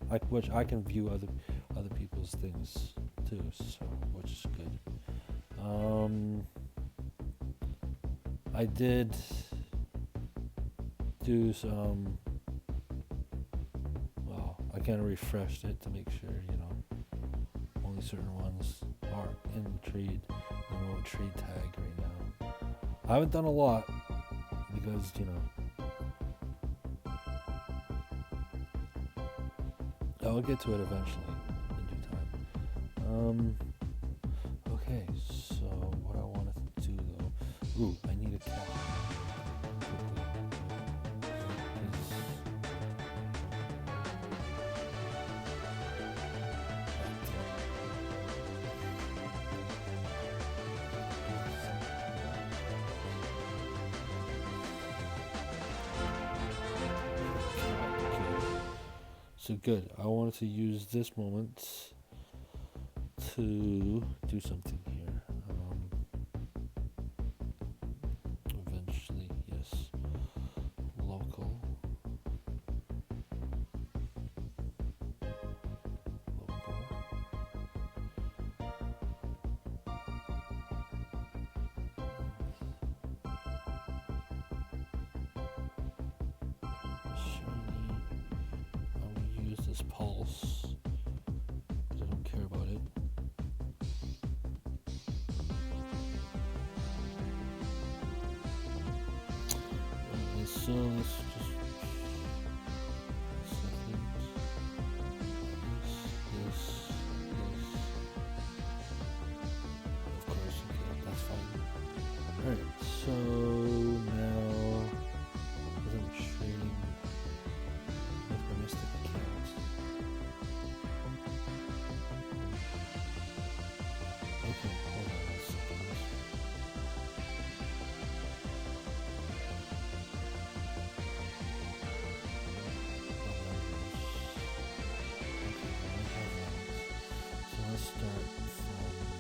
I can view other people's things too, so which is good. I did do some. Well, I kind of refreshed it to make sure only certain ones are in trade. Remote trade tag right now. I haven't done a lot. because I'll get to it eventually in due time. Okay, so what I wanted to do though, I need a cap. So good. I wanted to use this moment to do something here. Eventually, yes. Local. Shiny. I will use this pulse because I don't care about it. So let's just this. Of course, okay, that's fine. Alright, so now as I'm trading with my Mystic account. Okay, hold on a second. So let's start from the bottom.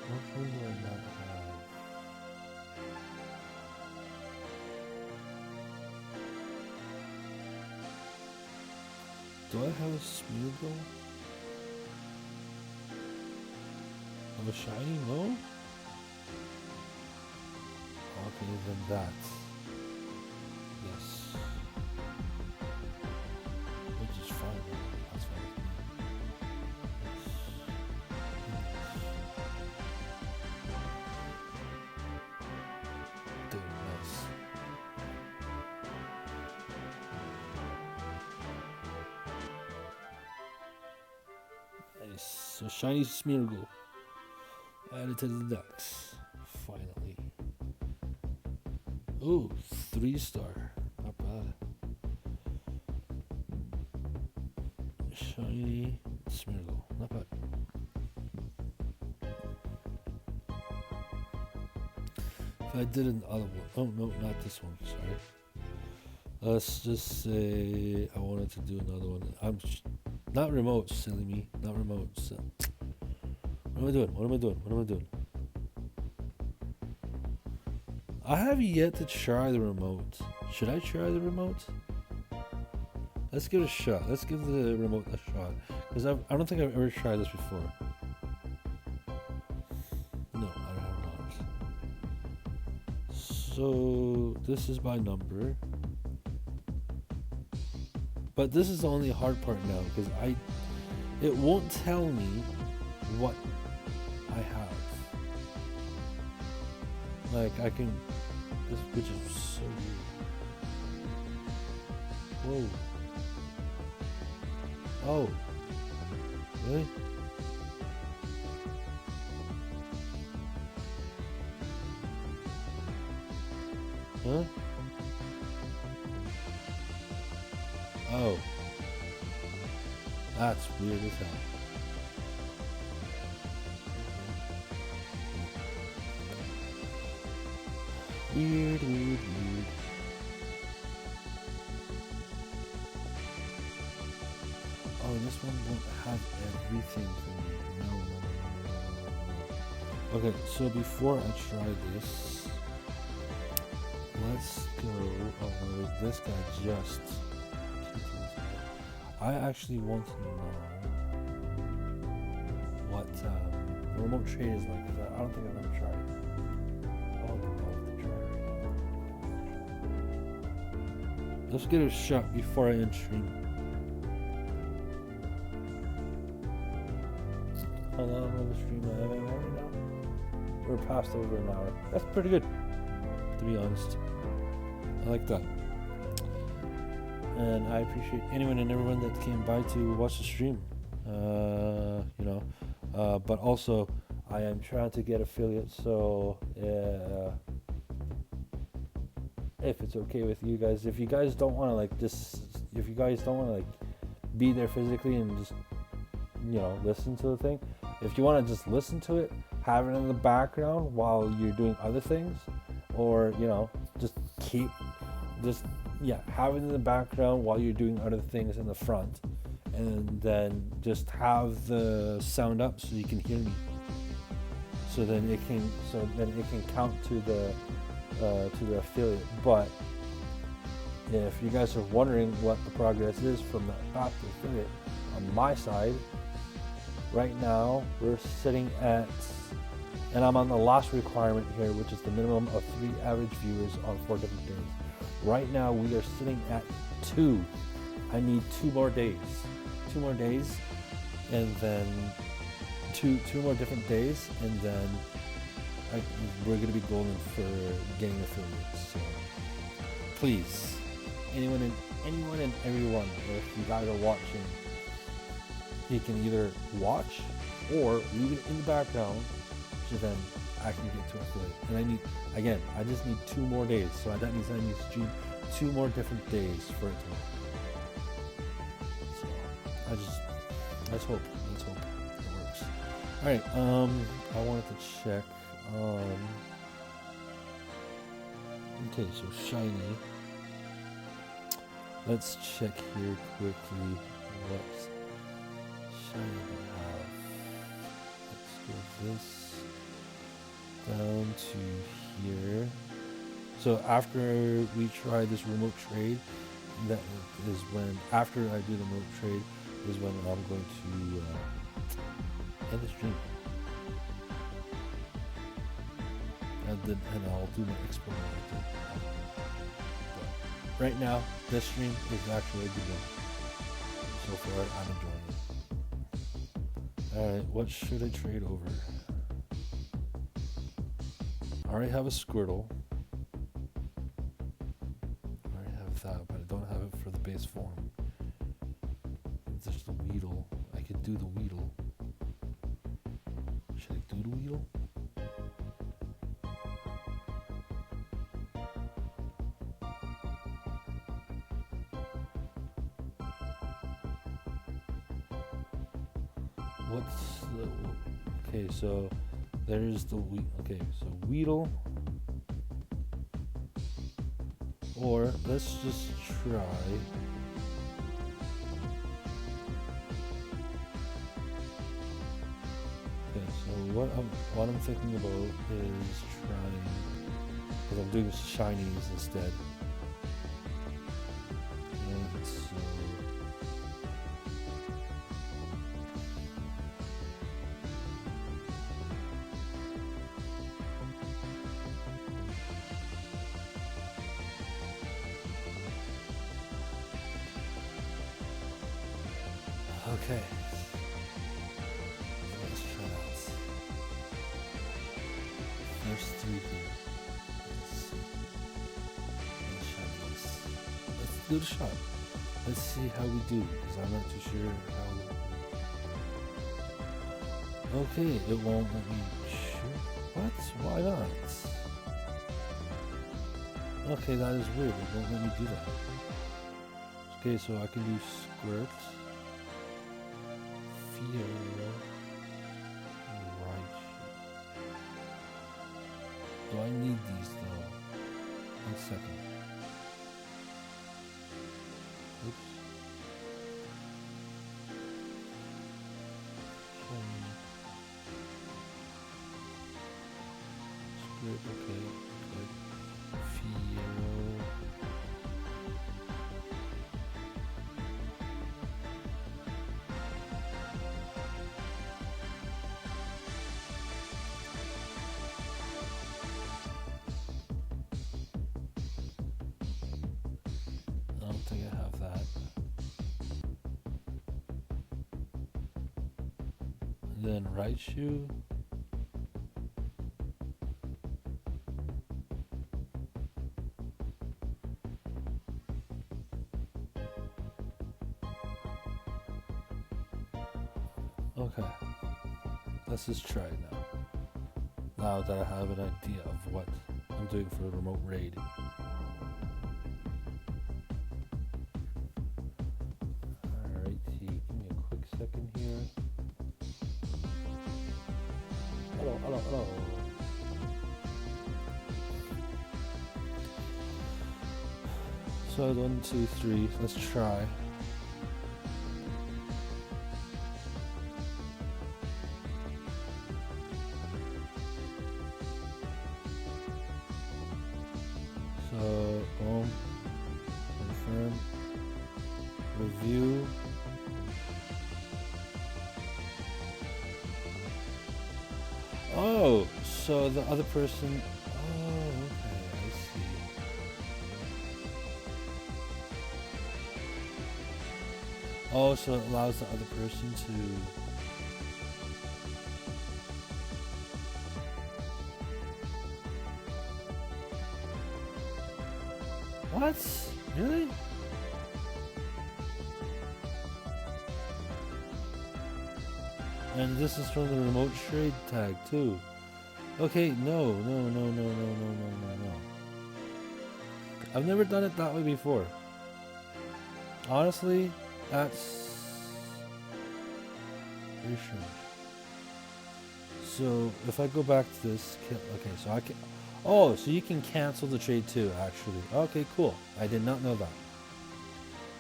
What one do I not have? Do I have a Smeargle? Of a shiny? No? Okay, then that. Yes. Which is fine. That's fine. Dude, nice. Nice. So shiny Smeargle added to the decks. Finally. Ooh, 3-star. Not bad. Shiny Smeargle. Not bad. If I did another one. Oh, no, not this one. Sorry. Let's just say I wanted to do another one. Not remote, silly me. Not remote. So. What am I doing? I have yet to try the remote. Should I try the remote? Let's give it a shot. Let's give the remote a shot. Because I don't think I've ever tried this before. No, I have not. So, this is by number. But this is the only hard part now. Because it won't tell me what I have. Like, I can... This which is so weird. Whoa. Oh. Really? Huh? Oh. That's weird as hell. Weird. Oh, this one won't have everything for me. No. Okay, so before I try this, let's go over this guy just. I actually want to know But the remote trade is like, I don't think I've ever tried it. I'll have to try it right now. Let's get a shot before I end stream. How long of a stream am I on right now? We're past over an hour. That's pretty good, to be honest. I like that. And I appreciate anyone and everyone that came by to watch the stream. But also I am trying to get affiliates, so if it's okay with you guys, if you guys don't want to be there physically and just listen to the thing, if you want to just listen to it, have it in the background while you're doing other things, or have it in the background while you're doing other things in the front, and then just have the sound up so you can hear me. So then it can count to the affiliate. But if you guys are wondering what the progress is from the path to affiliate, on my side, right now we're sitting at, and I'm on the last requirement here, which is the minimum of 3 average viewers on 4 different days. Right now we are sitting at 2. I need 2 more days. 2 more days, and then two more different days, and then we're going to be golden for getting affiliates. So please, anyone and everyone, if you guys are watching, you can either watch or leave it in the background, so then I can get to affiliate. And I just need 2 more days. So that means I need to stream 2 more different days for it to work. Let's hope it works. All right. I wanted to check. Okay, so shiny. Let's check here quickly. What shiny do we have? Let's go this down to here. So after we try this remote trade, that is when, after I do the remote trade, is when I'm going to end the stream. And I'll do my export. But right now, this stream is actually a good one. So far, I'm enjoying it. Alright, what should I trade over? I already have a Squirtle. I already have that, but I don't have it for the base form. There's the Weedle. I could do the Weedle. Should I do the Weedle? Okay, so there's the Weedle. Or let's just try. Okay, so what I'm thinking about is trying, because I'm doing shinies instead. And so okay. Let's try that. First 3 here. Let's do the shot. Let's see how we do, because I'm not too sure how. Okay, it won't let me shoot. What? Why not? Okay, that is weird. It won't let me do that. Okay, so I can do Squirt. Right. Do I need these though? 1 second. Oops. Squid, okay, good. Fiero. then right shoe. Okay, let's just try it now. Now that I have an idea of what I'm doing for a remote raid. Alright, give me a quick second here. Hello, hello, hello. So 1, 2, 3. Let's try. So boom, confirm, review. Oh, so the other person. Oh, okay, I see. Oh, so it allows the other person to. What? Really? And this is from the remote trade tag too. Okay, no. I've never done it that way before. Honestly, that's very strange. So if I go back to this, okay, so I can. Oh, so you can cancel the trade too, actually. Okay, cool. I did not know that.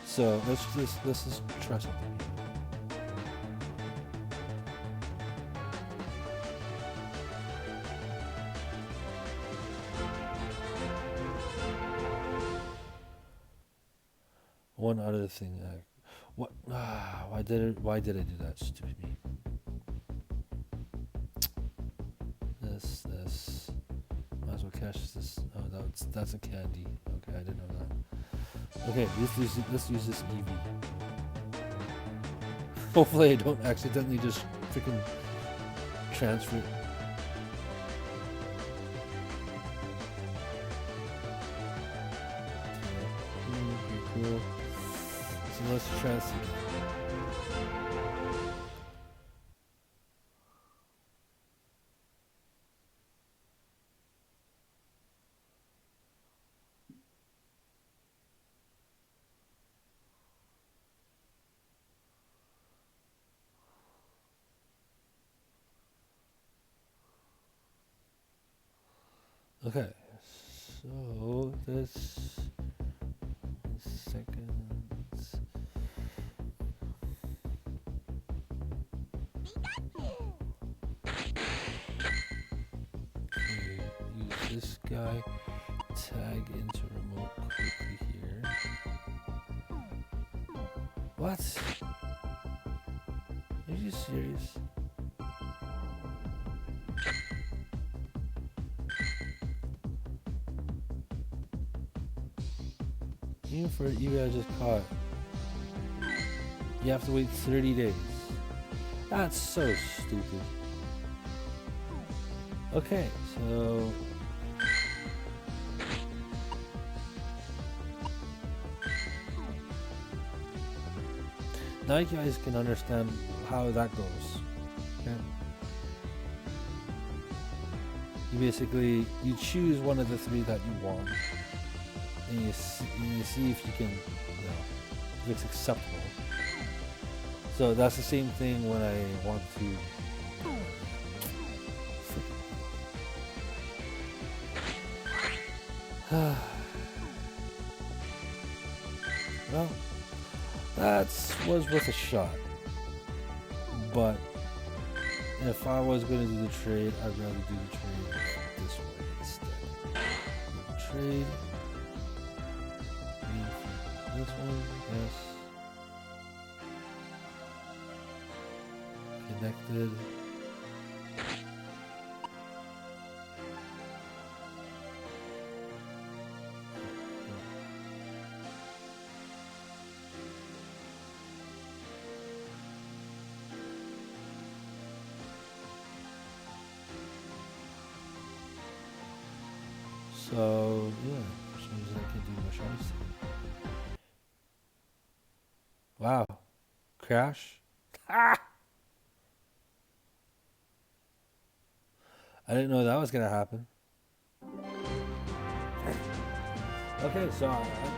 So let's just try something. One other thing. What? Why did I do that? Stupid me. This. Might as well cash this. Oh, that's a candy. Okay, I didn't know that. Okay, let's use this EV. Hopefully I don't accidentally just freaking transfer it. Okay, cool. So let's transfer it. Okay, so this seconds. Okay, use this guy. Tag into remote quickly here. What? Are you serious? Even for an eBay I just caught, you have to wait 30 days. That's so stupid. Okay, so now you guys can understand how that goes. Okay? You choose one of the 3 that you want, and you see if you can, if it's acceptable. So that's the same thing when I want to. Well, that was worth a shot. But if I was going to do the trade, I'd rather do the trade this way instead. Trade. This one, yes. Connected. So yeah, for some reason I can't do my shiny stick. Wow, crash. Ah! I didn't know that was gonna happen. Okay, so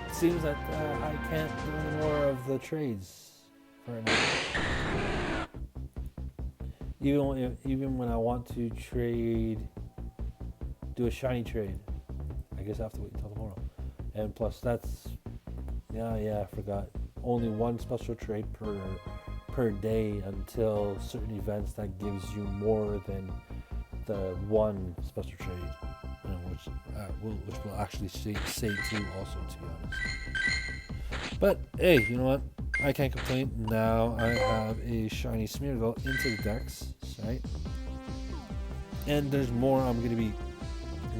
it seems that I can't do any more of the trades for now. Even when I want to trade, do a shiny trade, I guess I have to wait until tomorrow. And plus, that's I forgot. Only one special trade per day until certain events that gives you more than the one special trade, which will actually say two also, to be honest. But hey, you know what? I can't complain. Now I have a shiny Smeargle into the decks, right? And there's more I'm going to be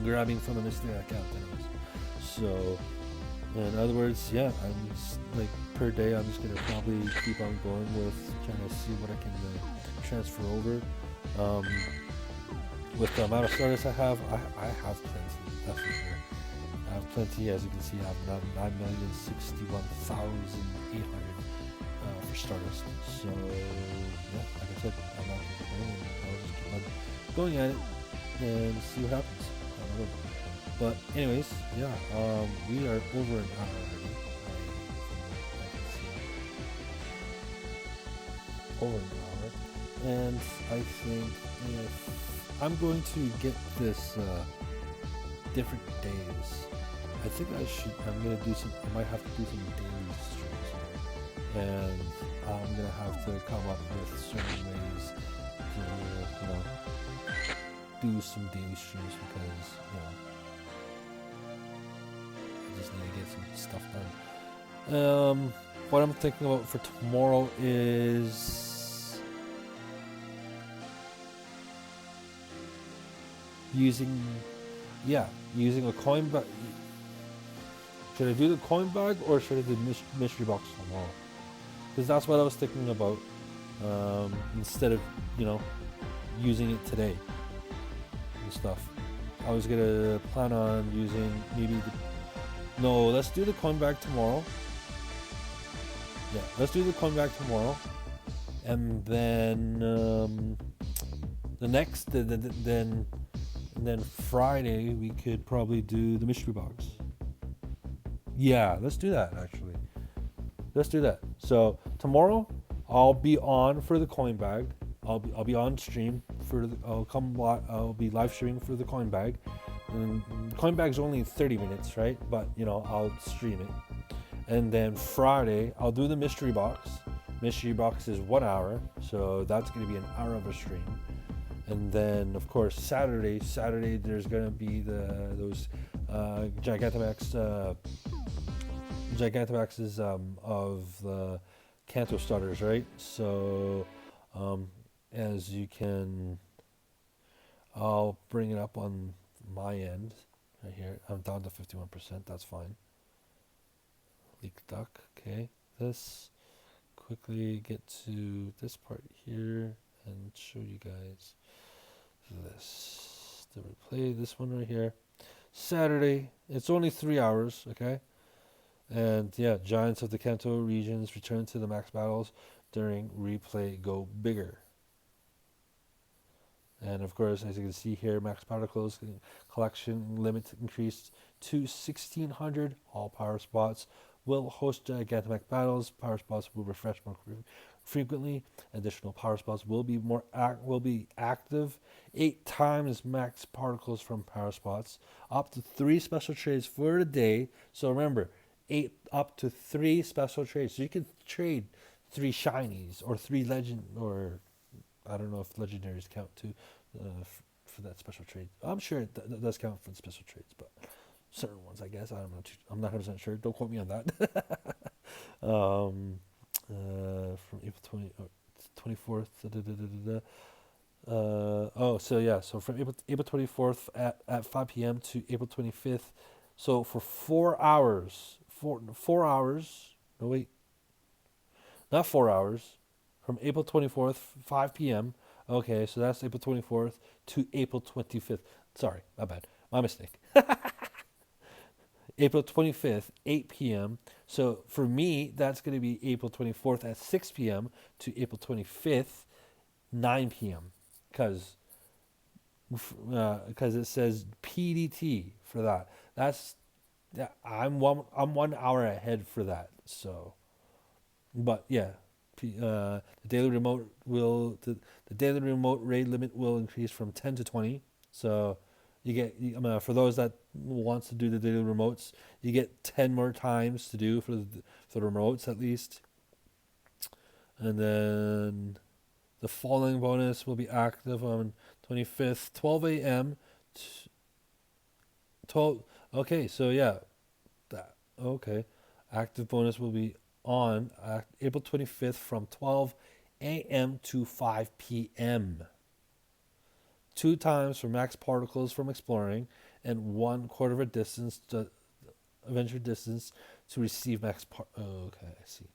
grabbing from the mystery account anyways. So, in other words, yeah, I'm just, like, per day I'm just going to probably keep on going with trying to see what I can transfer over. With the amount of starters I have plenty, that's for sure. I have plenty, as you can see. I have 9,061,800 for starters. So, yeah, like I said, I'm not going to complain, and I'll just keep on going at it and see what happens. I don't know. But anyways, yeah, we are over an hour already. I can see over an hour, and I think if I'm going to get this different days, I think I'm gonna do some. I might have to do some daily streams, and I'm gonna have to come up with certain ways to, do some daily streams because I just need to get some stuff done. What I'm thinking about for tomorrow is using a coin bag. Should I do the coin bag or should I do mystery box tomorrow? Because that's what I was thinking about. Instead of using it today and stuff, I was gonna plan on using let's do the coin bag tomorrow. Yeah, let's do the coin bag tomorrow, and then then Friday we could probably do the mystery box. Yeah, let's do that actually. Let's do that. So tomorrow I'll be on for the coin bag. I'll be on stream I'll be live streaming for the coin bag. And coin bag's only 30 minutes, right? But I'll stream it. And then Friday I'll do the mystery box. Mystery box is 1 hour, so that's going to be an hour of a stream. And then of course Saturday there's going to be those Gigantamaxes of the Kanto starters, right? So as you can, I'll bring it up on my end right here. I'm down to 51%. That's fine. Leak duck. Okay. Let's quickly get to this part here and show you guys this. The replay. This one right here. Saturday. It's only 3 hours. Okay. And yeah, Giants of the Kanto regions return to the max battles during replay Go Bigger. And of course, as you can see here, max particles collection limit increased to 1,600. All power spots will host Gigantamax battles. Power spots will refresh more frequently. Additional power spots will be active 8 times max particles from power spots. Up to 3 special trades for the day. So remember, up to 3 special trades. So you can trade 3 shinies or 3 legend, or I don't know if legendaries count too for that special trade. I'm sure it does count for the special trades, but certain ones, I guess. I don't know. I'm not 100% sure. Don't quote me on that. From April 24th. So from April 24th at 5 p.m. to April 25th. So for 4 hours. 4 hours. No, wait. Not 4 hours. From April 24th, 5 p.m. Okay, so that's April 24th to April 25th. Sorry, my bad. My mistake. April 25th, 8 p.m. So for me, that's going to be April 24th at 6 p.m. to April 25th, 9 p.m. Because it says PDT for that. That's I'm 1 hour ahead for that. So, but yeah, the daily remote the daily remote raid limit will increase from 10 to 20. So for those that wants to do the daily remotes, you get 10 more times to do for the remotes at least. And then the following bonus will be active on 25th, 12 a.m. 12. Okay, so yeah, that okay. Active bonus will be on April 25th from 12 a.m. to 5 p.m. 2 times for max particles from exploring, and 1/4 of a distance to adventure distance to receive max okay, I see.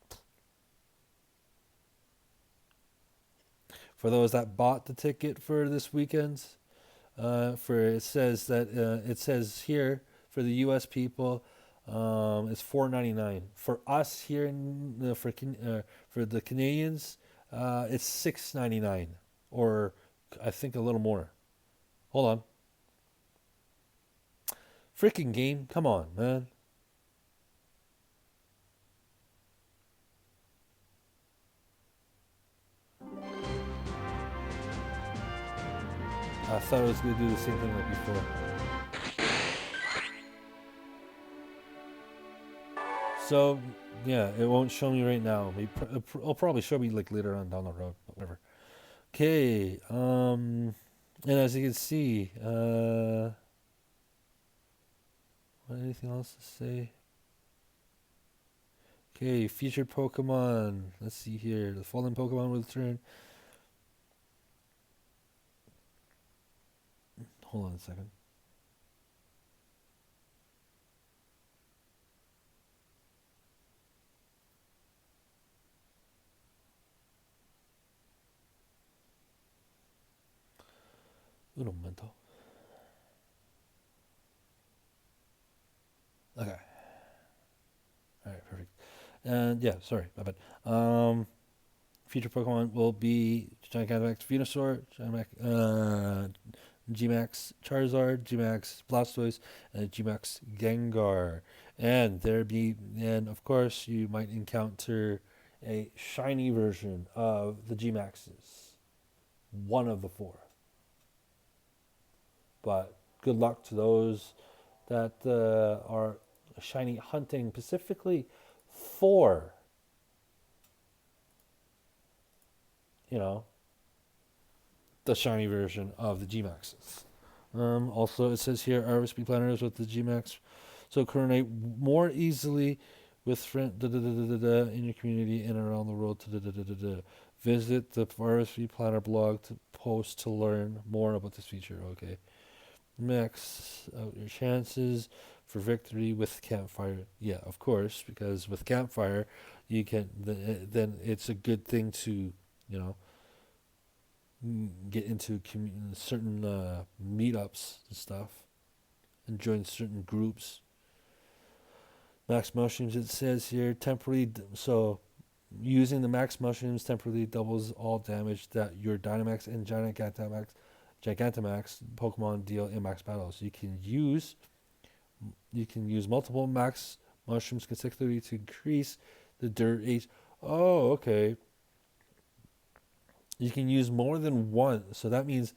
For those that bought the ticket for this weekend, it says here for the U.S. people, it's $4.99. For us here for the Canadians, it's $6.99, or I think a little more. Hold on, freaking game! Come on, man. I thought it was gonna do the same thing like before. So yeah, it won't show me right now. It'll probably show me like later on down the road, but whatever. Okay. And as you can see, anything else to say? Okay, featured Pokemon. Let's see here. The following Pokemon will return. Hold on a second. Un momento. Okay. All right, perfect. And yeah, sorry, my bad. Future Pokemon will be Gigantamax Venusaur, Gmax Charizard, Gmax Blastoise, and Gmax Gengar. And of course you might encounter a shiny version of the Gmaxes. One of the four. But good luck to those that are shiny hunting specifically for, you know, the shiny version of the Gmaxes. Also, it says here RSP planners with the Gmax, so coordinate more easily with friends in your community and around the world. Visit the RSP planner blog to post to learn more about this feature. Okay, max out your chances for victory with campfire. Yeah, of course, because with campfire, you can then it's a good thing to you know get into certain meetups and stuff and join certain groups. Max mushrooms, it says here, temporarily. So, using the max mushrooms temporarily doubles all damage that your Dynamax and Gigantamax Pokemon deal in max battles. You can use multiple max mushrooms consecutively to increase the dirt age. Oh, okay. You can use more than one. So that means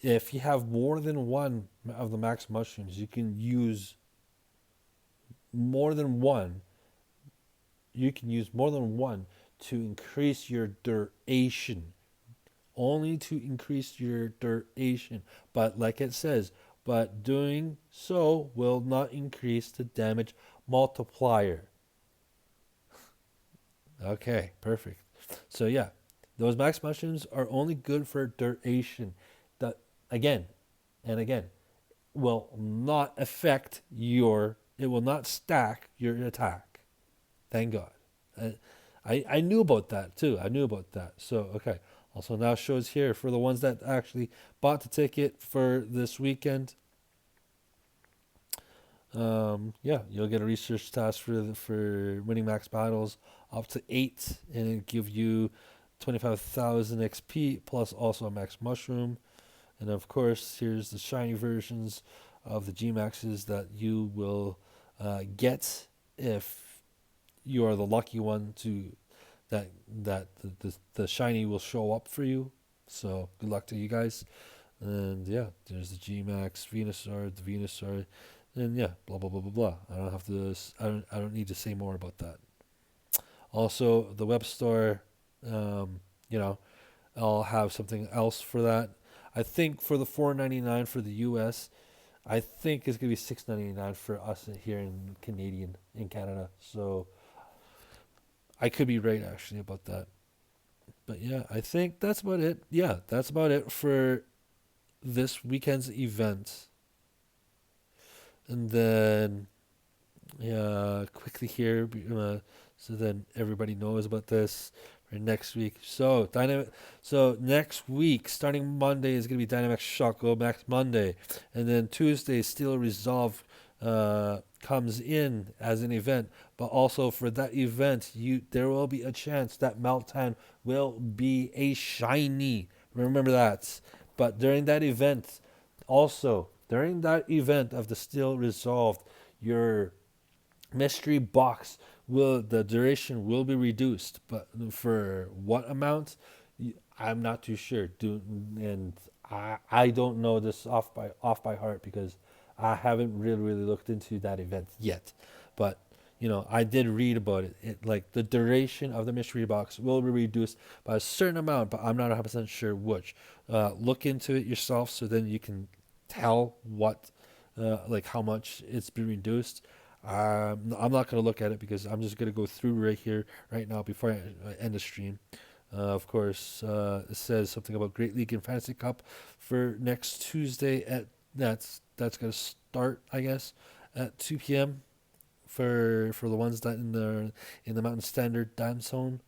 if you have more than one of the max mushrooms, you can use more than one. You can use more than one to increase your duration. Only to increase your duration. But like it says, but doing so will not increase the damage multiplier. Okay, perfect. So yeah, those max mushrooms are only good for duration. That again and again will not affect your. It will not stack your attack. Thank God. I knew about that too. I knew about that. So okay. Also now shows here for the ones that actually bought the ticket for this weekend. Yeah, you'll get a research task for winning max battles up to 8, and it give you 25,000 XP plus also a max mushroom. And of course, here's the shiny versions of the G maxes that you will get if you are the lucky one to the shiny will show up for you. So good luck to you guys. And yeah, there's the G Max Venusaur, the Venusaur, and yeah, blah blah blah blah blah. I don't have to. I don't need to say more about that. Also, the web store, you know, I'll have something else for that. I think for the 4.99 for the U.S., I think it's gonna be 6.99 for us here in Canada. So I could be right actually about that. But yeah, I think that's about it. Yeah, that's about it for this weekend's event. And then, yeah, quickly here, so then everybody knows about this for next week. So next week, starting Monday, is gonna be Dynamax Shock Go Max Monday, and then Tuesday, Steel Resolve comes in as an event. But also for that event, there will be a chance that Meltan will be a shiny. Remember that. But during that event, also during that event of the Steel Resolved, your mystery box the duration will be reduced, but for what amount, I'm not too sure. And I don't know this off by heart because I haven't really looked into that event yet. But I did read about it. Like the duration of the mystery box will be reduced by a certain amount, but I'm not 100% sure which. Look into it yourself so then you can tell like how much it's been reduced. I'm not going to look at it because I'm just going to go through right here, right now, before I end the stream. Of course, it says something about Great League and Fantasy Cup for next Tuesday that's going to start, I guess, at 2 p.m. for the ones that in the Mountain Standard time zone.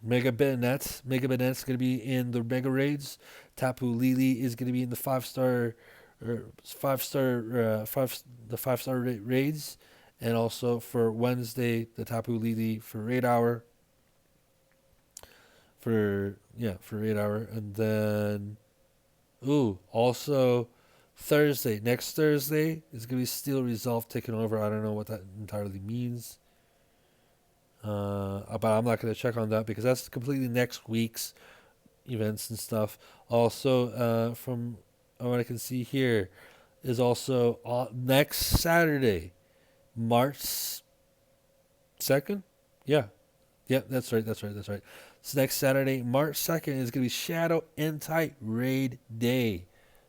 Mega Banet's going to be in the Mega Raids. Tapu Lele is going to be in the 5-star or 5-star raids, and also for Wednesday the Tapu Lele for raid hour. For 8 hour, and then also next Thursday is gonna be Steel Resolve taking over. I don't know what that entirely means. But I'm not gonna check on that because that's completely next week's events and stuff. Also, from what I can see here, is also next Saturday, March 2nd. Yeah, that's right. So next Saturday, March 2nd, is going to be Shadow Entei Raid Day.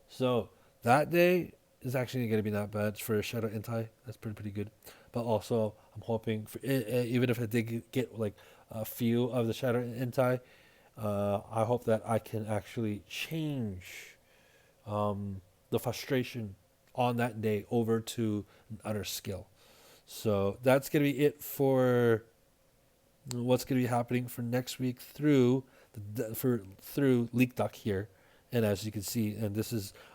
So that day is actually going to be not bad for Shadow Entei. That's pretty good. But also, I'm hoping, even if I did get like a few of the Shadow Entei, I hope that I can actually change the frustration on that day over to another skill. So that's going to be it for what's going to be happening for next week through Leak Duck here. And as you can see, and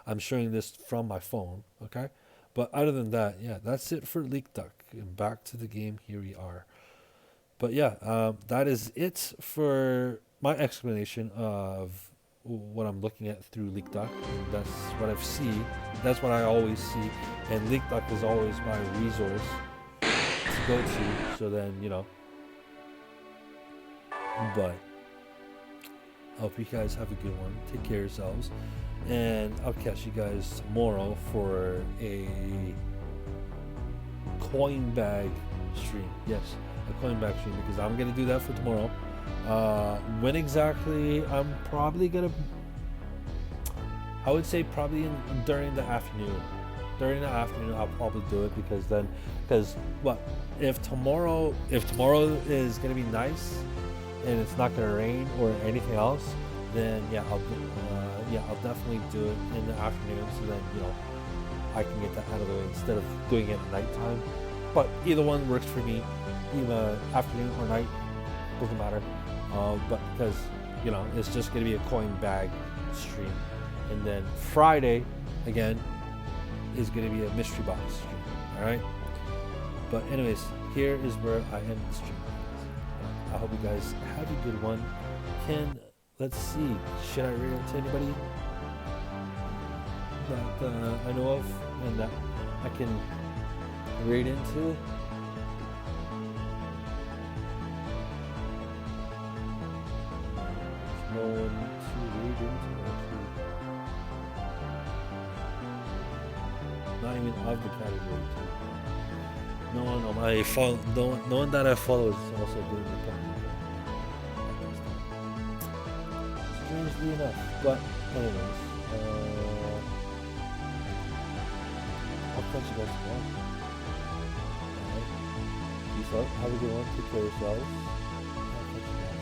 I'm showing this from my phone, okay? But other than that, yeah, that's it for Leak Duck. And back to the game, here we are. But yeah, that is it for my explanation of what I'm looking at through Leak Duck. And that's what I've seen. That's what I always see. And Leak Duck is always my resource to go to. So then, but I hope you guys have a good one. Take care of yourselves. And I'll catch you guys tomorrow for a coin bag stream. Yes, a coin bag stream, because I'm going to do that for tomorrow. When exactly? I'm probably going to... I would say probably during the afternoon. During the afternoon, I'll probably do it because if tomorrow is going to be nice and it's not going to rain or anything else, then I'll definitely do it in the afternoon, so then I can get that out of the way instead of doing it at nighttime. But either one works for me, either afternoon or night, doesn't matter. But because it's just going to be a coin bag stream, and then Friday again is going to be a mystery box stream. All right. But anyways, here is where I end the stream. I hope you guys have a good one. Let's see, should I read it to anybody that I know of and that I can read into? There's no one to read into, actually. Not even of the category, too. No one on my follow, no one that I follow is also doing the category. Strangely enough, but anyways, I'll catch you guys tomorrow. Alright, peace out, have a good one, take care of yourselves. I'll catch you guys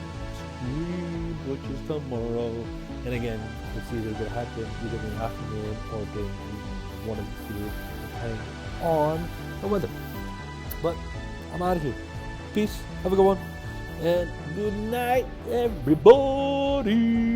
stream, which is tomorrow. And again, it's either going to happen either in the afternoon or during one of the two, depending on the weather. But I'm out of here. Peace, have a good one, and good night, everybody.